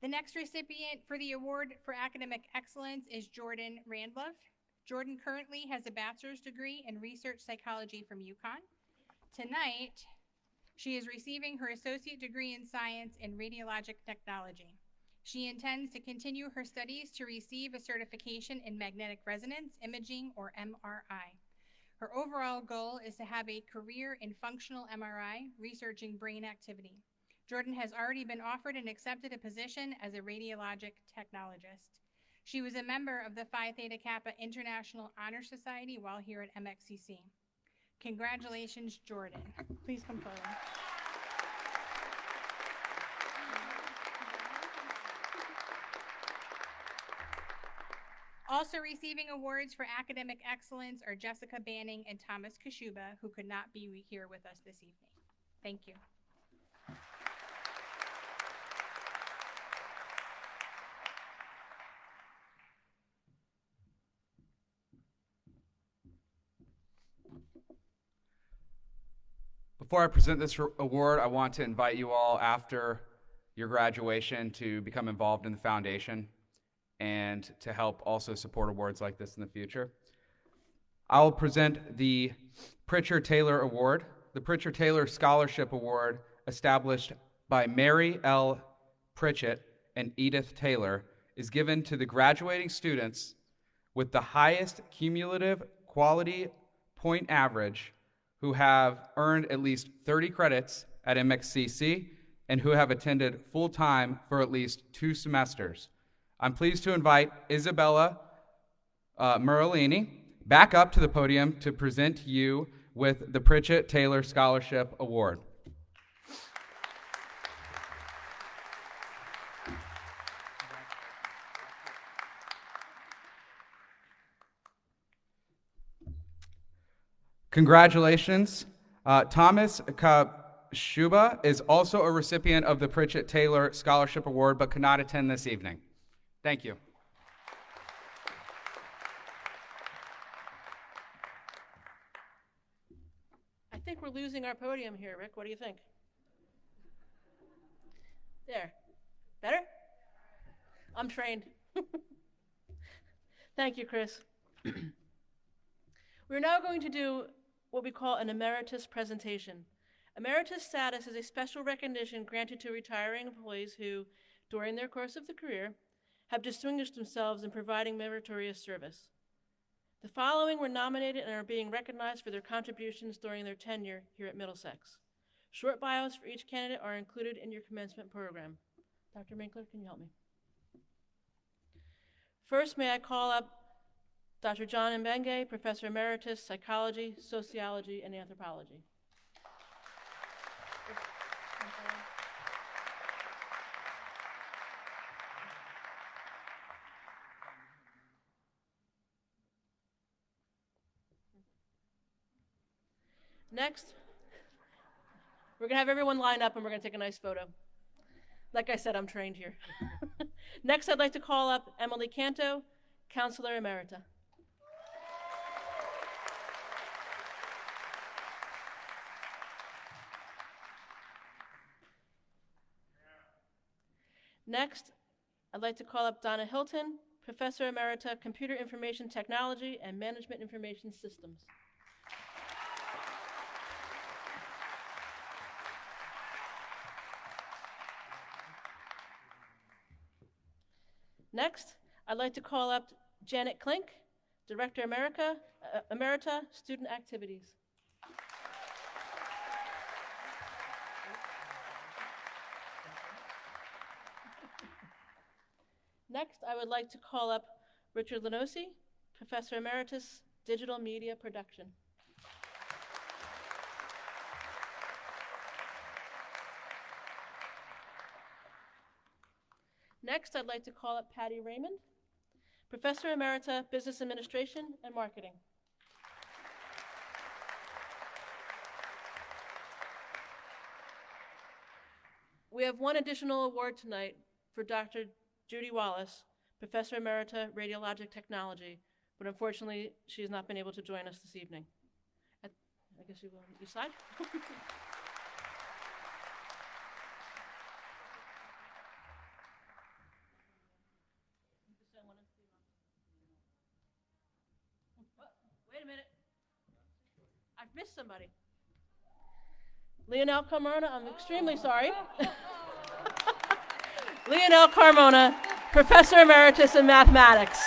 The next recipient for the award for academic excellence is Jordan Randlove. Jordan currently has a bachelor's degree in research psychology from UConn. Tonight, she is receiving her associate degree in science in radiologic technology. She intends to continue her studies to receive a certification in magnetic resonance imaging, or MRI. Her overall goal is to have a career in functional MRI, researching brain activity. Jordan has already been offered and accepted a position as a radiologic technologist. She was a member of the Phi Theta Kappa International Honor Society while here at MXCC. Congratulations, Jordan. Please come forward. Also receiving awards for academic excellence are Jessica Banning and Thomas Kashuba, who could not be here with us this evening. Thank you. Before I present this award, I want to invite you all after your graduation to become involved in the foundation and to help also support awards like this in the future. I'll present the Pritchard Taylor Award. The Pritchard Taylor Scholarship Award, established by Mary L. Pritchett and Edith Taylor, is given to the graduating students with the highest cumulative quality point average who have earned at least 30 credits at MXCC and who have attended full-time for at least 2 semesters. I'm pleased to invite Isabella Merlini back up to the podium to present you with the Pritchett Taylor Scholarship Award. Congratulations. Thomas Kashuba is also a recipient of the Pritchett Taylor Scholarship Award but could not attend this evening. Thank you. I think we're losing our podium here, Rick. What do you think? There. Better? I'm trained. Thank you, Chris. We're now going to do what we call an emeritus presentation. Emeritus status is a special recognition granted to retiring employees who, during their course of the career, have distinguished themselves in providing meritorious service. The following were nominated and are being recognized for their contributions during their tenure here at Middlesex. Short bios for each candidate are included in your commencement program. Dr. Minkler, can you help me? First, may I call up Dr. John Mbenge, Professor Emeritus, Psychology, Sociology, and Anthropology. Next, we're going to have everyone line up and we're going to take a nice photo. Like I said, I'm trained here. Next, I'd like to call up Emily Canto, Counselor Emerita. Next, I'd like to call up Donna Hilton, Professor Emerita, Computer Information Technology and Management Information Systems. Next, I'd like to call up Janet Klink, Director Emerita, Student Activities. Next, I would like to call up Richard Lenosi, Professor Emeritus, Digital Media Production. Next, I'd like to call up Patty Raymond, Professor Emerita, Business Administration and Marketing. We have one additional award tonight for Dr. Judy Wallace, Professor Emerita, Radiologic Technology, but unfortunately, she has not been able to join us this evening. I guess you will on each side. Wait a minute. I've missed somebody. Leonel Carmona, I'm extremely sorry. Leonel Carmona, Professor Emeritus in Mathematics.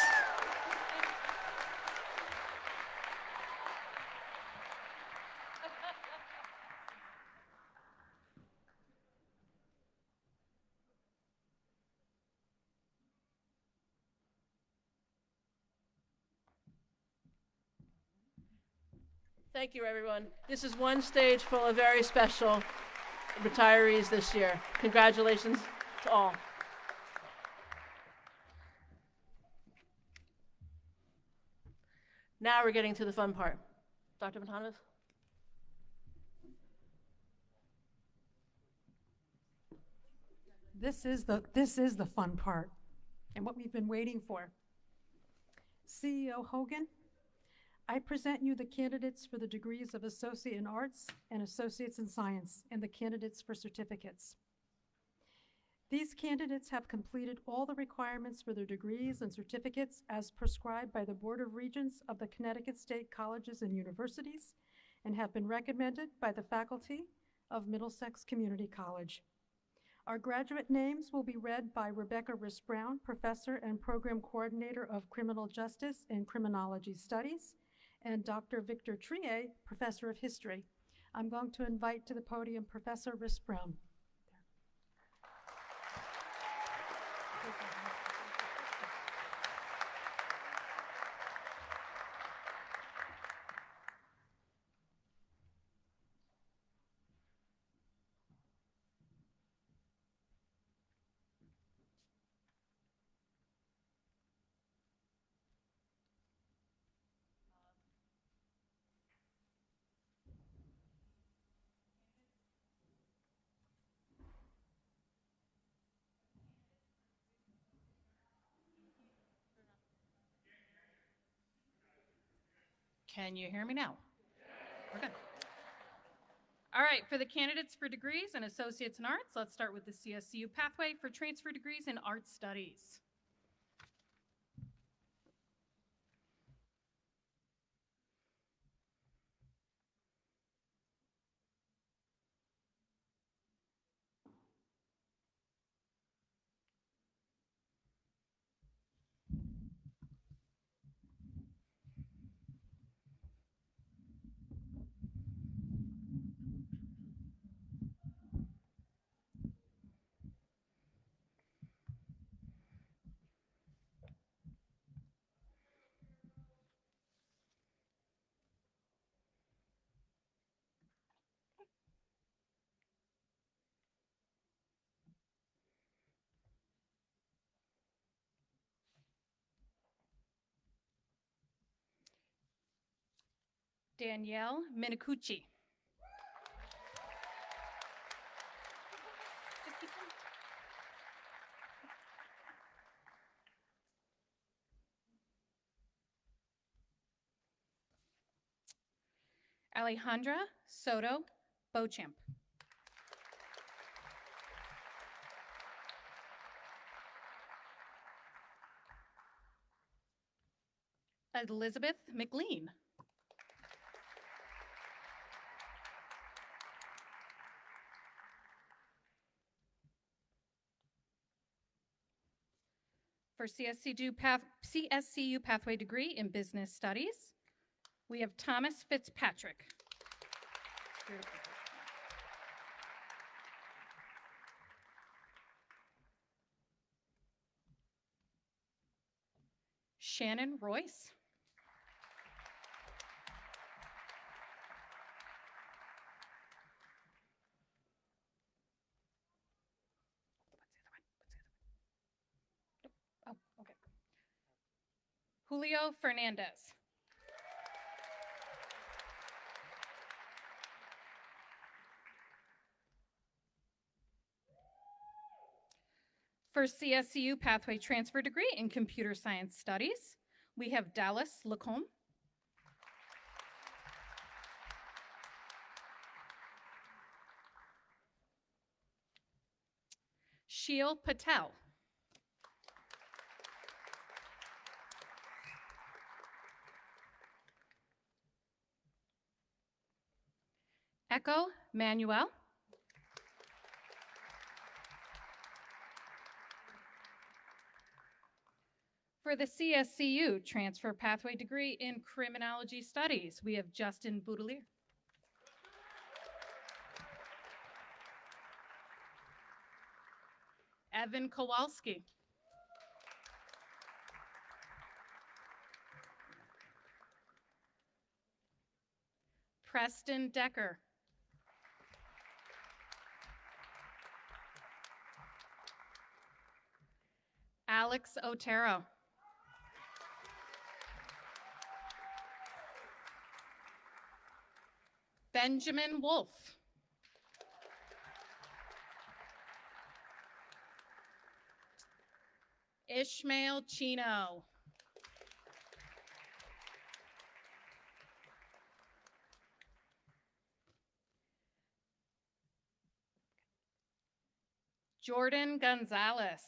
Thank you, everyone. This is one stage full of very special retirees this year. Congratulations to all. Now we're getting to the fun part. Dr. Montanovas? This is the fun part and what we've been waiting for. CEO Hogan, I present you the candidates for the degrees of Associate in Arts and Associates in Science and the candidates for certificates. These candidates have completed all the requirements for their degrees and certificates as prescribed by the Board of Regents of the Connecticut State Colleges and Universities and have been recommended by the faculty of Middlesex Community College. Our graduate names will be read by Rebecca Riss-Brown, Professor and Program Coordinator of Criminal Justice and Criminology Studies, and Dr. Victor Trier, Professor of History. I'm going to invite to the podium Professor Riss-Brown. Can you hear me now? We're good. All right, for the candidates for degrees and associates in arts, let's start with the CSCU pathway for transfer degrees in art studies. Danielle Minicucci. Alejandra Soto Beauchamp. Elizabeth McLean. For CSCU pathway degree in business studies, we have Thomas Fitzpatrick. Shannon Royce. Oh, okay. Julio Fernandez. For CSCU pathway transfer degree in computer science studies, we have Dallas Lacombe. Sheil Patel. Echo Manuel. For the CSCU transfer pathway degree in criminology studies, we have Justin Boudelier. Evan Kowalski. Preston Decker. Alex Otero. Benjamin Wolf. Ishmael Chino. Jordan Gonzalez.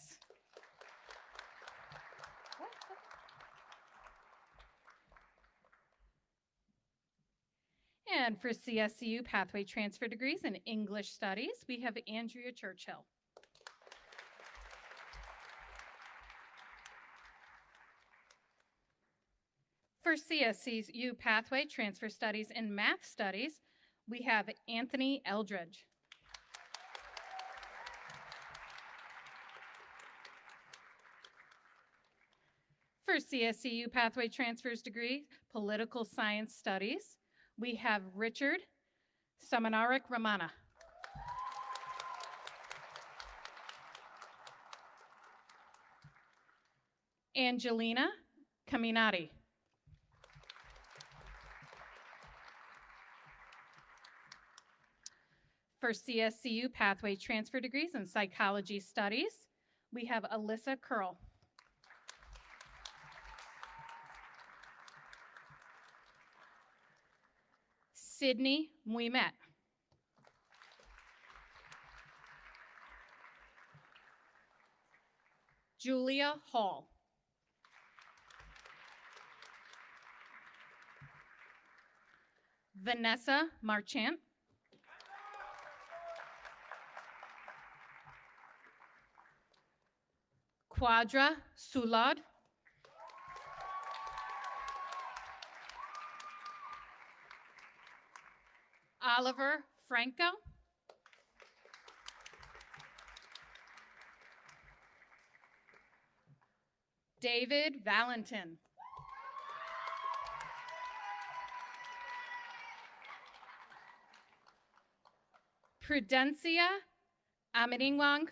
And for CSCU Pathway Transfer Degrees in English Studies, we have Andrea Churchill. For CSCU Pathway Transfer Studies in Math Studies, we have Anthony Eldridge. For CSCU Pathway Transfers Degree, Political Science Studies, we have Richard Samanarik Ramana. Angelina Caminati. For CSCU Pathway Transfer Degrees in Psychology Studies, we have Alyssa Curl. Sydney Muimet. Julia Hall. Vanessa Marchant. Quadra Sulad. Oliver Franco. David Valentin. Prudencia Amiringwang.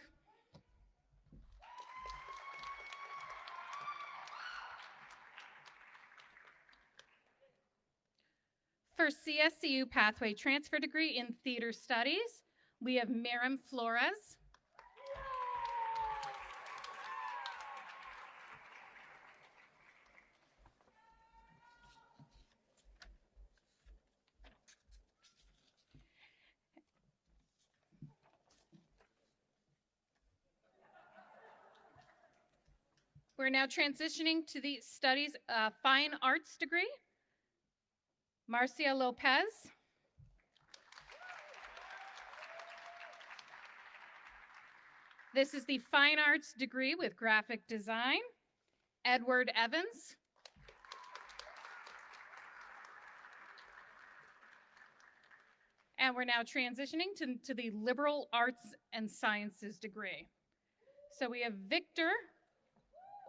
For CSCU Pathway Transfer Degree in Theater Studies, we have Miriam Flores. We're now transitioning to the Studies Fine Arts degree. Marcia Lopez. This is the Fine Arts degree with graphic design. Edward Evans. And we're now transitioning to the Liberal Arts and Sciences degree. So we have Victor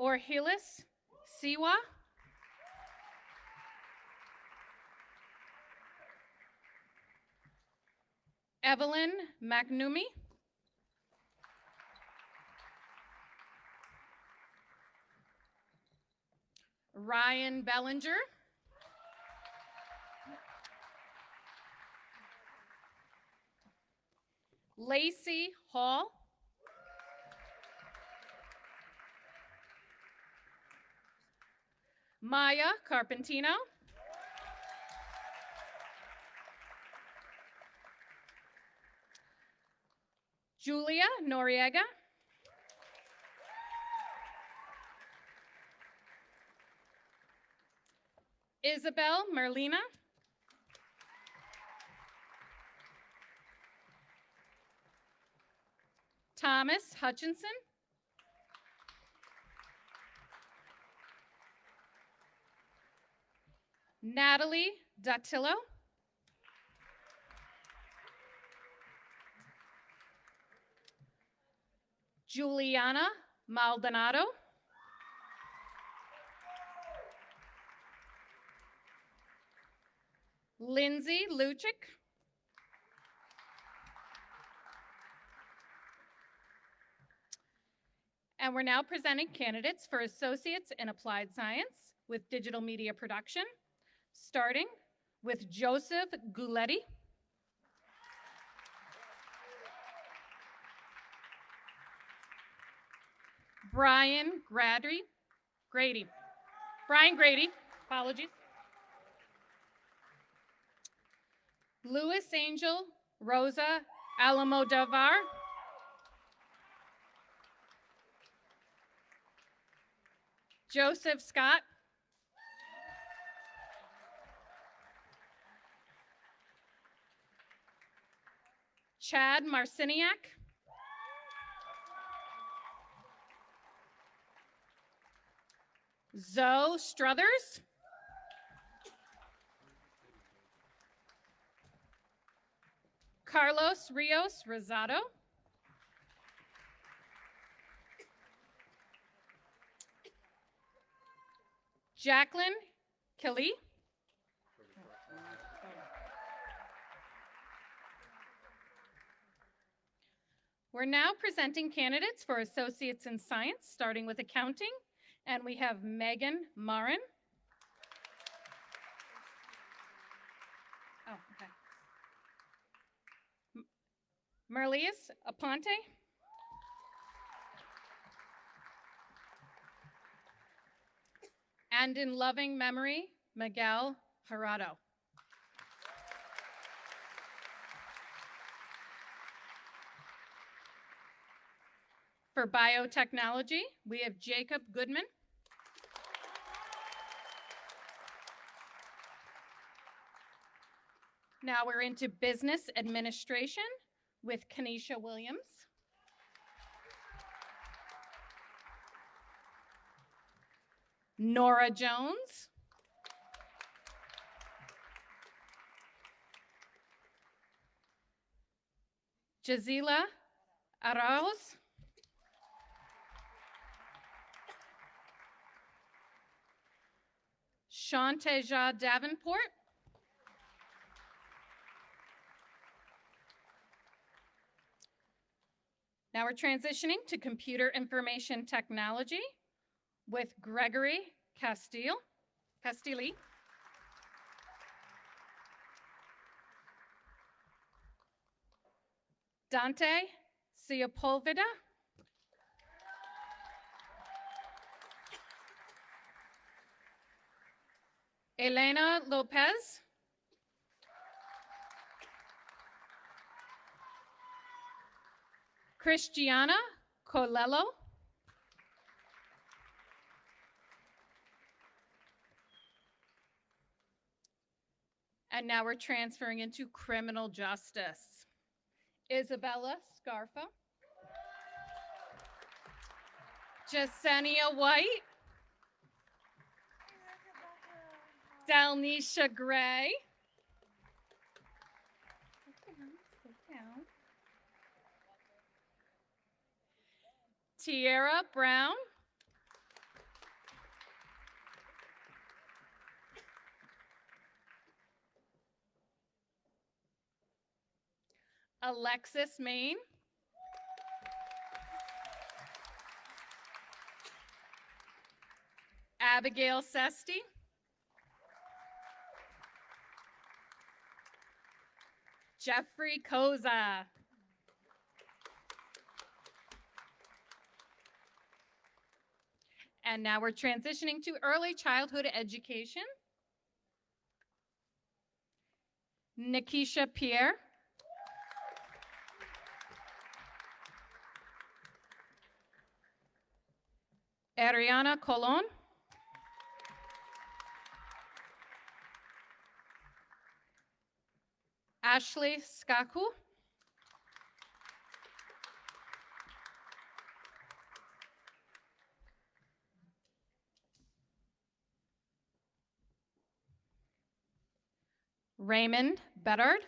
Orhilis Siwa. Evelyn McNumee. Ryan Bellinger. Lacey Hall. Maya Carpentino. Julia Noriega. Isabel Merlina. Thomas Hutchinson. Natalie Datillo. Juliana Maldonado. Lindsay Luchik. And we're now presenting candidates for Associates in Applied Science with Digital Media Production, starting with Joseph Guletti. Brian Grady. Brian Grady, apologies. Louis Angel Rosa Alamodovar. Joseph Scott. Chad Marciniak. Zoe Struthers. Carlos Rios Rosado. Jacqueline Kelly. We're now presenting candidates for Associates in Science, starting with accounting, and we have Megan Marin. Oh, okay. Marlies Aponte. And in loving memory, Miguel Gerardo. For biotechnology, we have Jacob Goodman. Now we're into business administration with Kanisha Williams. Nora Jones. Jazila Arauz. Shanteja Davenport. Now we're transitioning to computer information technology with Gregory Castilli. Dante Sepulveda. Elena Lopez. Christiana Colello. And now we're transferring into criminal justice. Isabella Scarfa. Jasenia White. Dalnisha Gray. Sit down. Tierra Brown. Alexis Main. Abigail Sesti. Jeffrey Koza. And now we're transitioning to early childhood education. Nikisha Pierre. Ariana Colon. Ashley Skaku. Raymond Bedard.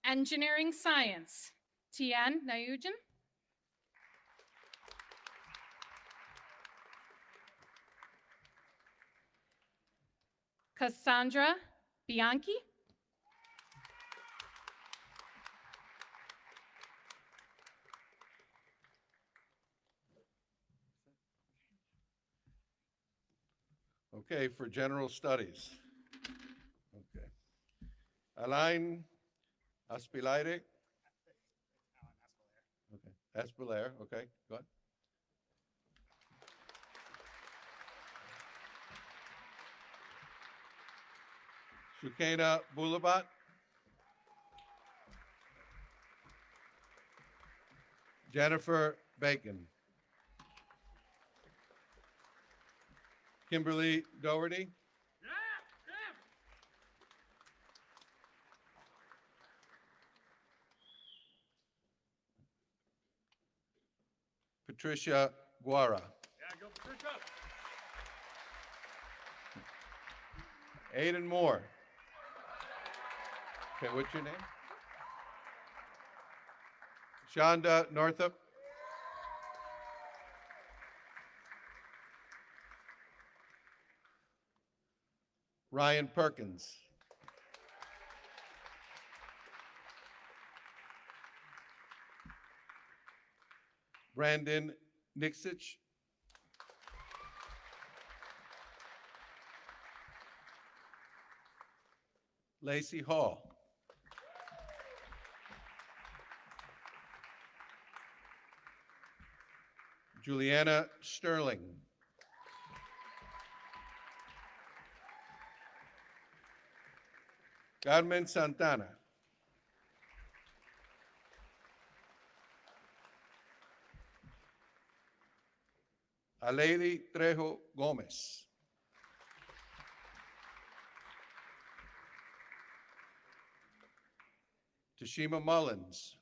Engineering Science, Tian Nayujan. Cassandra Bianchi. Okay, for general studies. Okay. Alain Aspilaire. Okay, Aspilaire, okay, go ahead. Sukaina Boulabat. Jennifer Bacon. Kimberly Doherty. Patricia Guara. Go Patricia. Aiden Moore. Okay, what's your name? Shonda Northup. Ryan Perkins. Brandon Nixich. Lacey Hall. Juliana Sterling. Carmen Santana. Aleli Trejo Gomez. Tashima Mullins.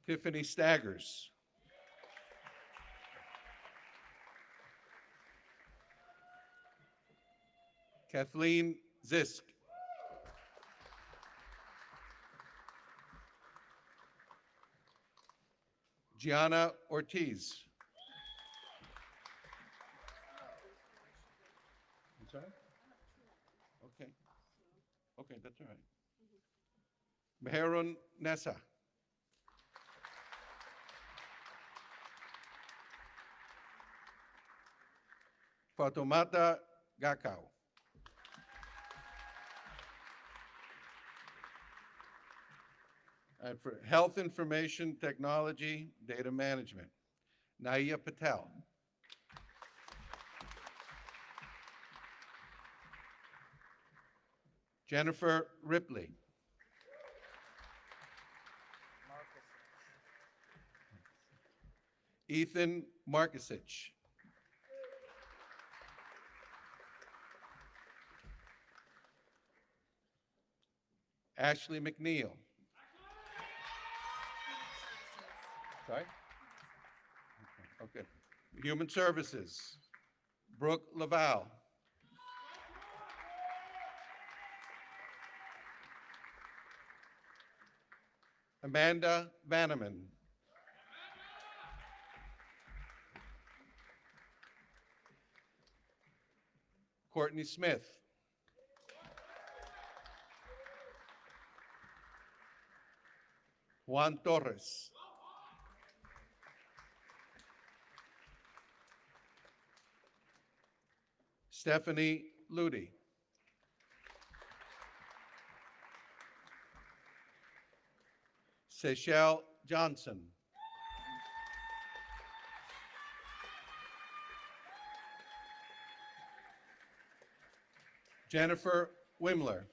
Tiffany Staggers. Kathleen Zisk. Gianna Ortiz. I'm sorry? Okay. Okay, that's all right. Meherun Nessa. Fatoumata Gakau. And for Health Information Technology Data Management, Naya Patel. Jennifer Ripley. Ethan Markusich. Ashley McNeil. Sorry? Okay. Human Services. Brooke Laval. Amanda Bannerman. Courtney Smith. Juan Torres. Stephanie Ludi. Seychelle Johnson. Jennifer Wimler.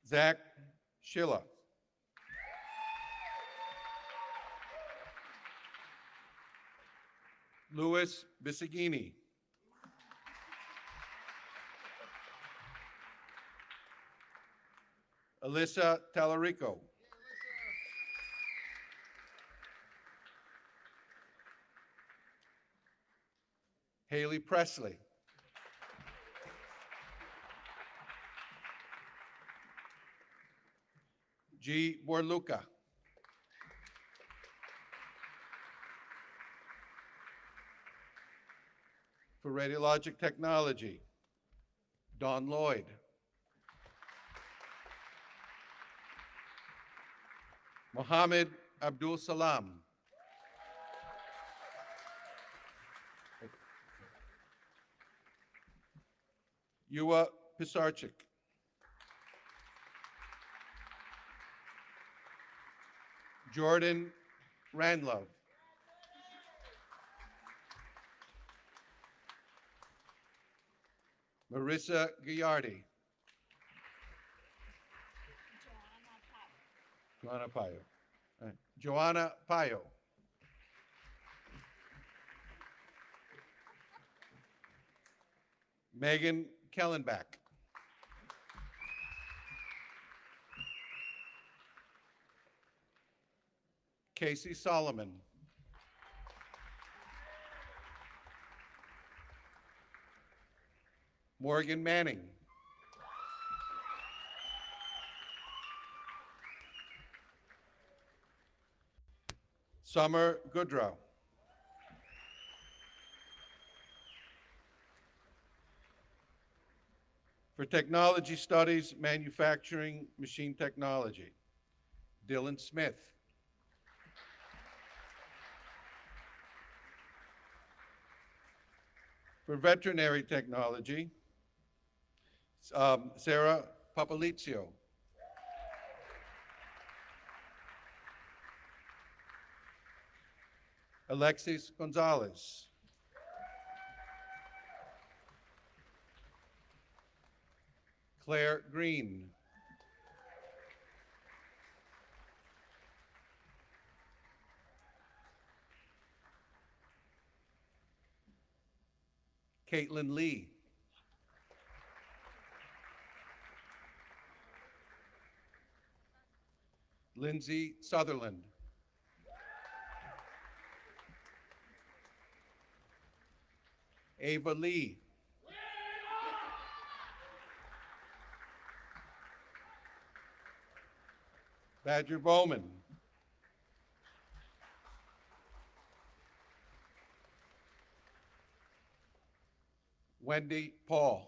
Zach Schiller. Louis Bisagini. Alyssa Talarico. Haley Presley. G. Borluca. For radiologic technology, Dawn Lloyd. Mohammed Abdul Salam. Yuwa Pisarchik. Jordan Randlove. Marissa Gallardi. Joanna Payo. Joanna Payo. Megan Kellenbach. Casey Solomon. Morgan Manning. Summer Goodrow. For technology studies, manufacturing, machine technology, Dylan Smith. For veterinary technology, Sarah Papalizio. Alexis Gonzalez. Claire Green. Caitlin Lee. Lindsay Sutherland. Ava Lee. Badger Bowman. Wendy Paul.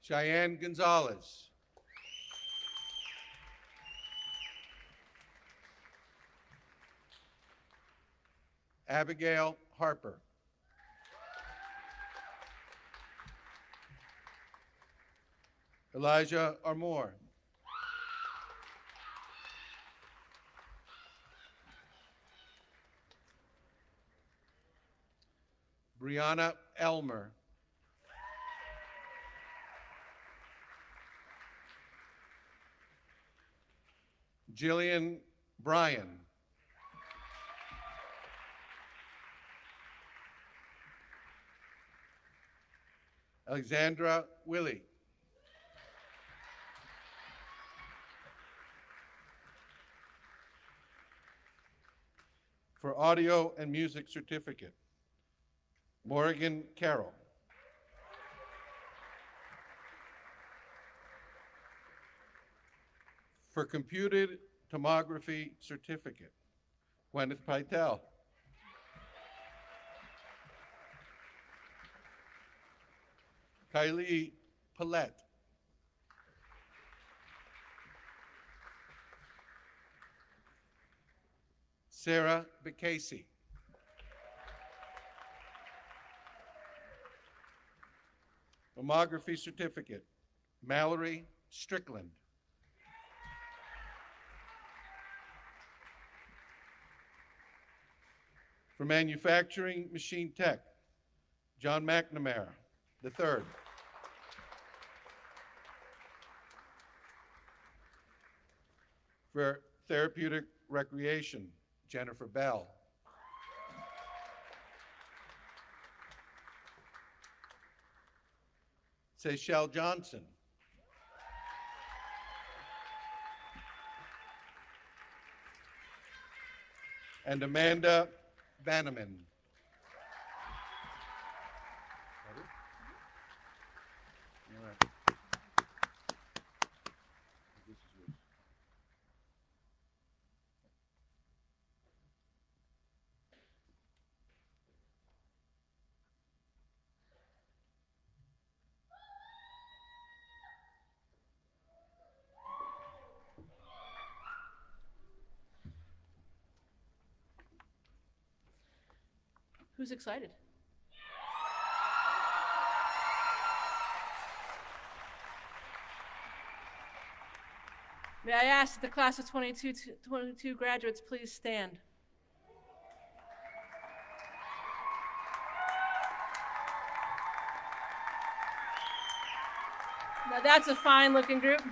Cheyenne Gonzalez. Abigail Harper. Elijah Armour. Brianna Elmer. Jillian Bryan. Alexandra Willie. For audio and music certificate, Morgan Carroll. For computed tomography certificate, Gwyneth Pytel. Kylie Paulette. Sarah Bacasey. Mammography certificate, Mallory Strickland. For manufacturing machine tech, John McNamara III. For therapeutic recreation, Jennifer Bell. Seychelle Johnson. And Amanda Banneman. Who's excited? May I ask that the class of 22 graduates please stand? Now that's a fine-looking group.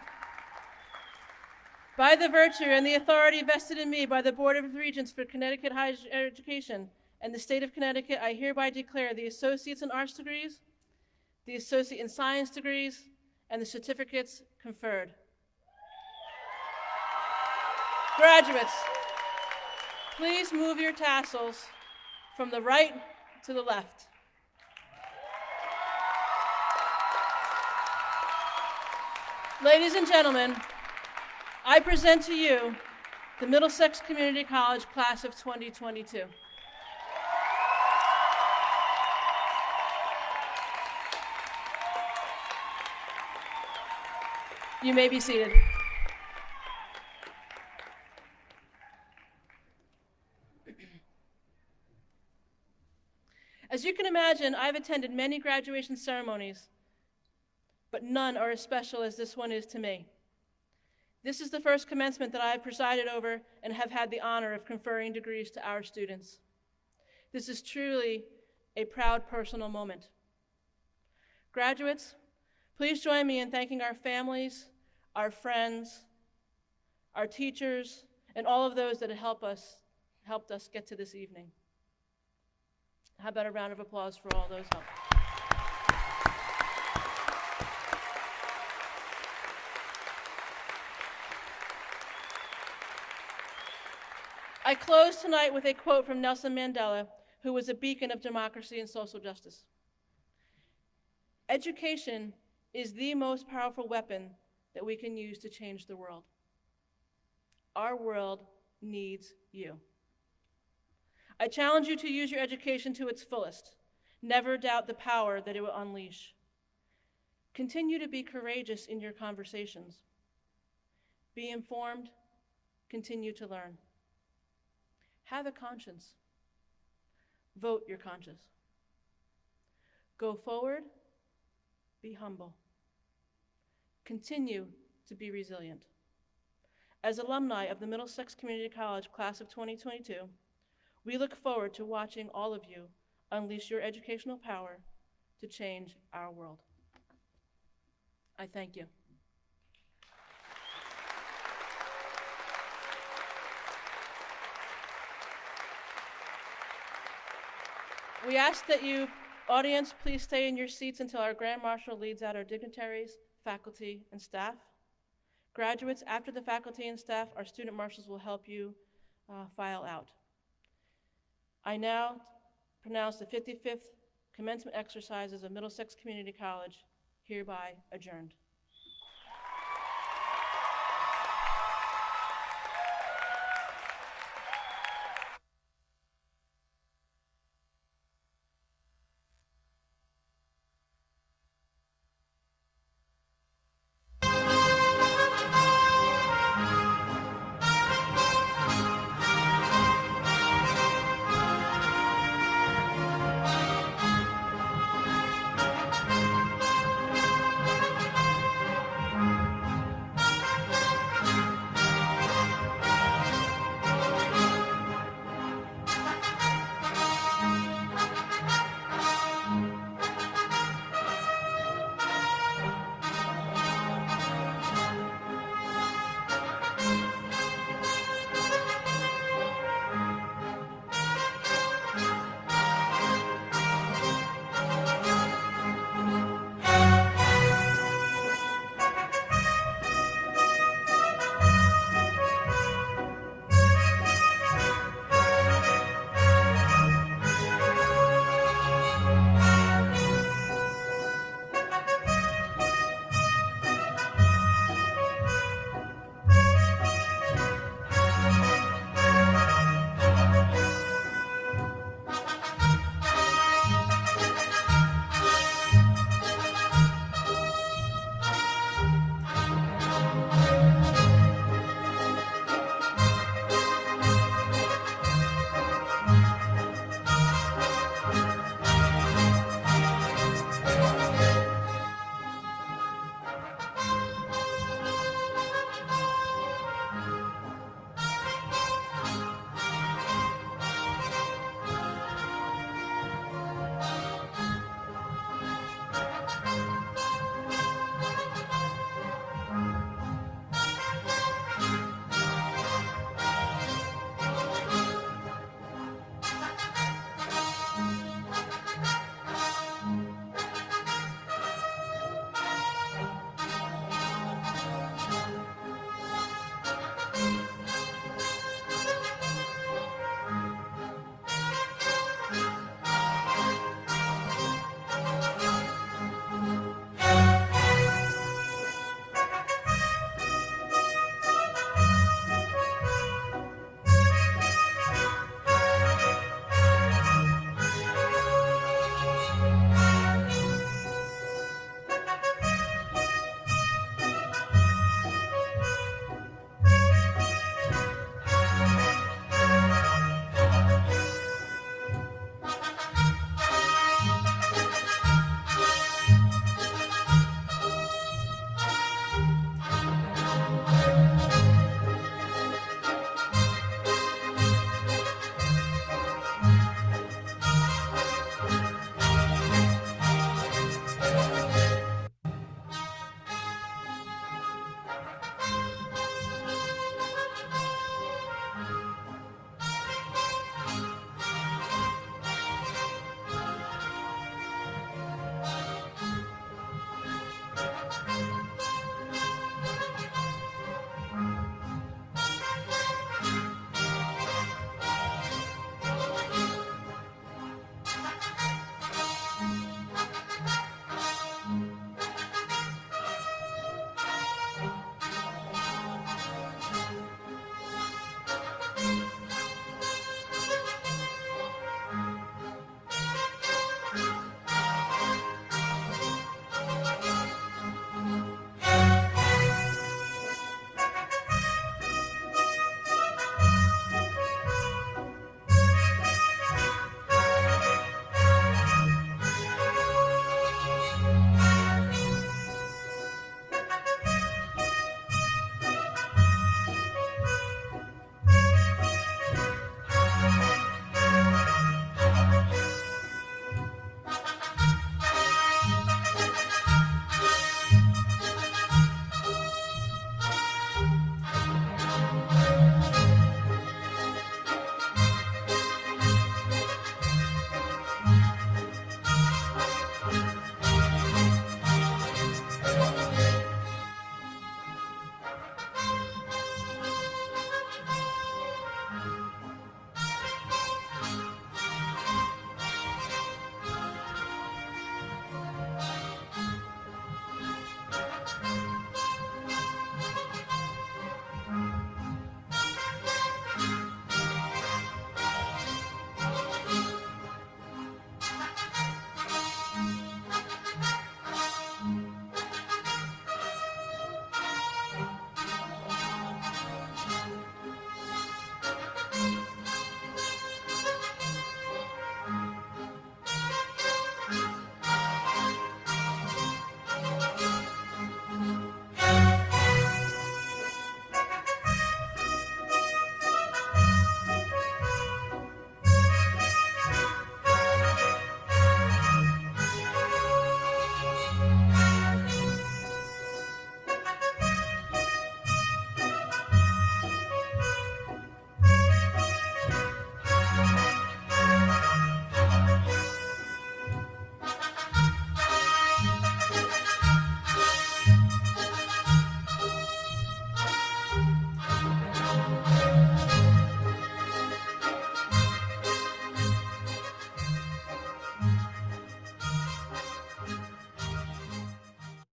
By the virtue and the authority vested in me by the Board of Regents for Connecticut Higher Education and the State of Connecticut, I hereby declare the Associates in Arts degrees, the Associate in Science degrees, and the certificates conferred. Graduates, please move your tassels from the right to the left. Ladies and gentlemen, I present to you the Middlesex Community College class of 2022. You may be seated. As you can imagine, I've attended many graduation ceremonies, but none are as special as this one is to me. This is the first commencement that I have presided over and have had the honor of conferring degrees to our students. This is truly a proud personal moment. Graduates, please join me in thanking our families, our friends, our teachers, and all of those that have helped us get to this evening. How about a round of applause for all those help? I close tonight with a quote from Nelson Mandela, who was a beacon of democracy and social justice. Education is the most powerful weapon that we can use to change the world. Our world needs you. I challenge you to use your education to its fullest. Never doubt the power that it will unleash. Continue to be courageous in your conversations. Be informed. Continue to learn. Have a conscience. Vote your conscience. Go forward. Be humble. Continue to be resilient. As alumni of the Middlesex Community College class of 2022, we look forward to watching all of you unleash your educational power to change our world. I thank you. We ask that you, audience, please stay in your seats until our Grand Marshal leads out our dignitaries, faculty, and staff. Graduates, after the faculty and staff, our student marshals will help you file out. I now pronounce the 55th commencement exercises of Middlesex Community College hereby adjourned.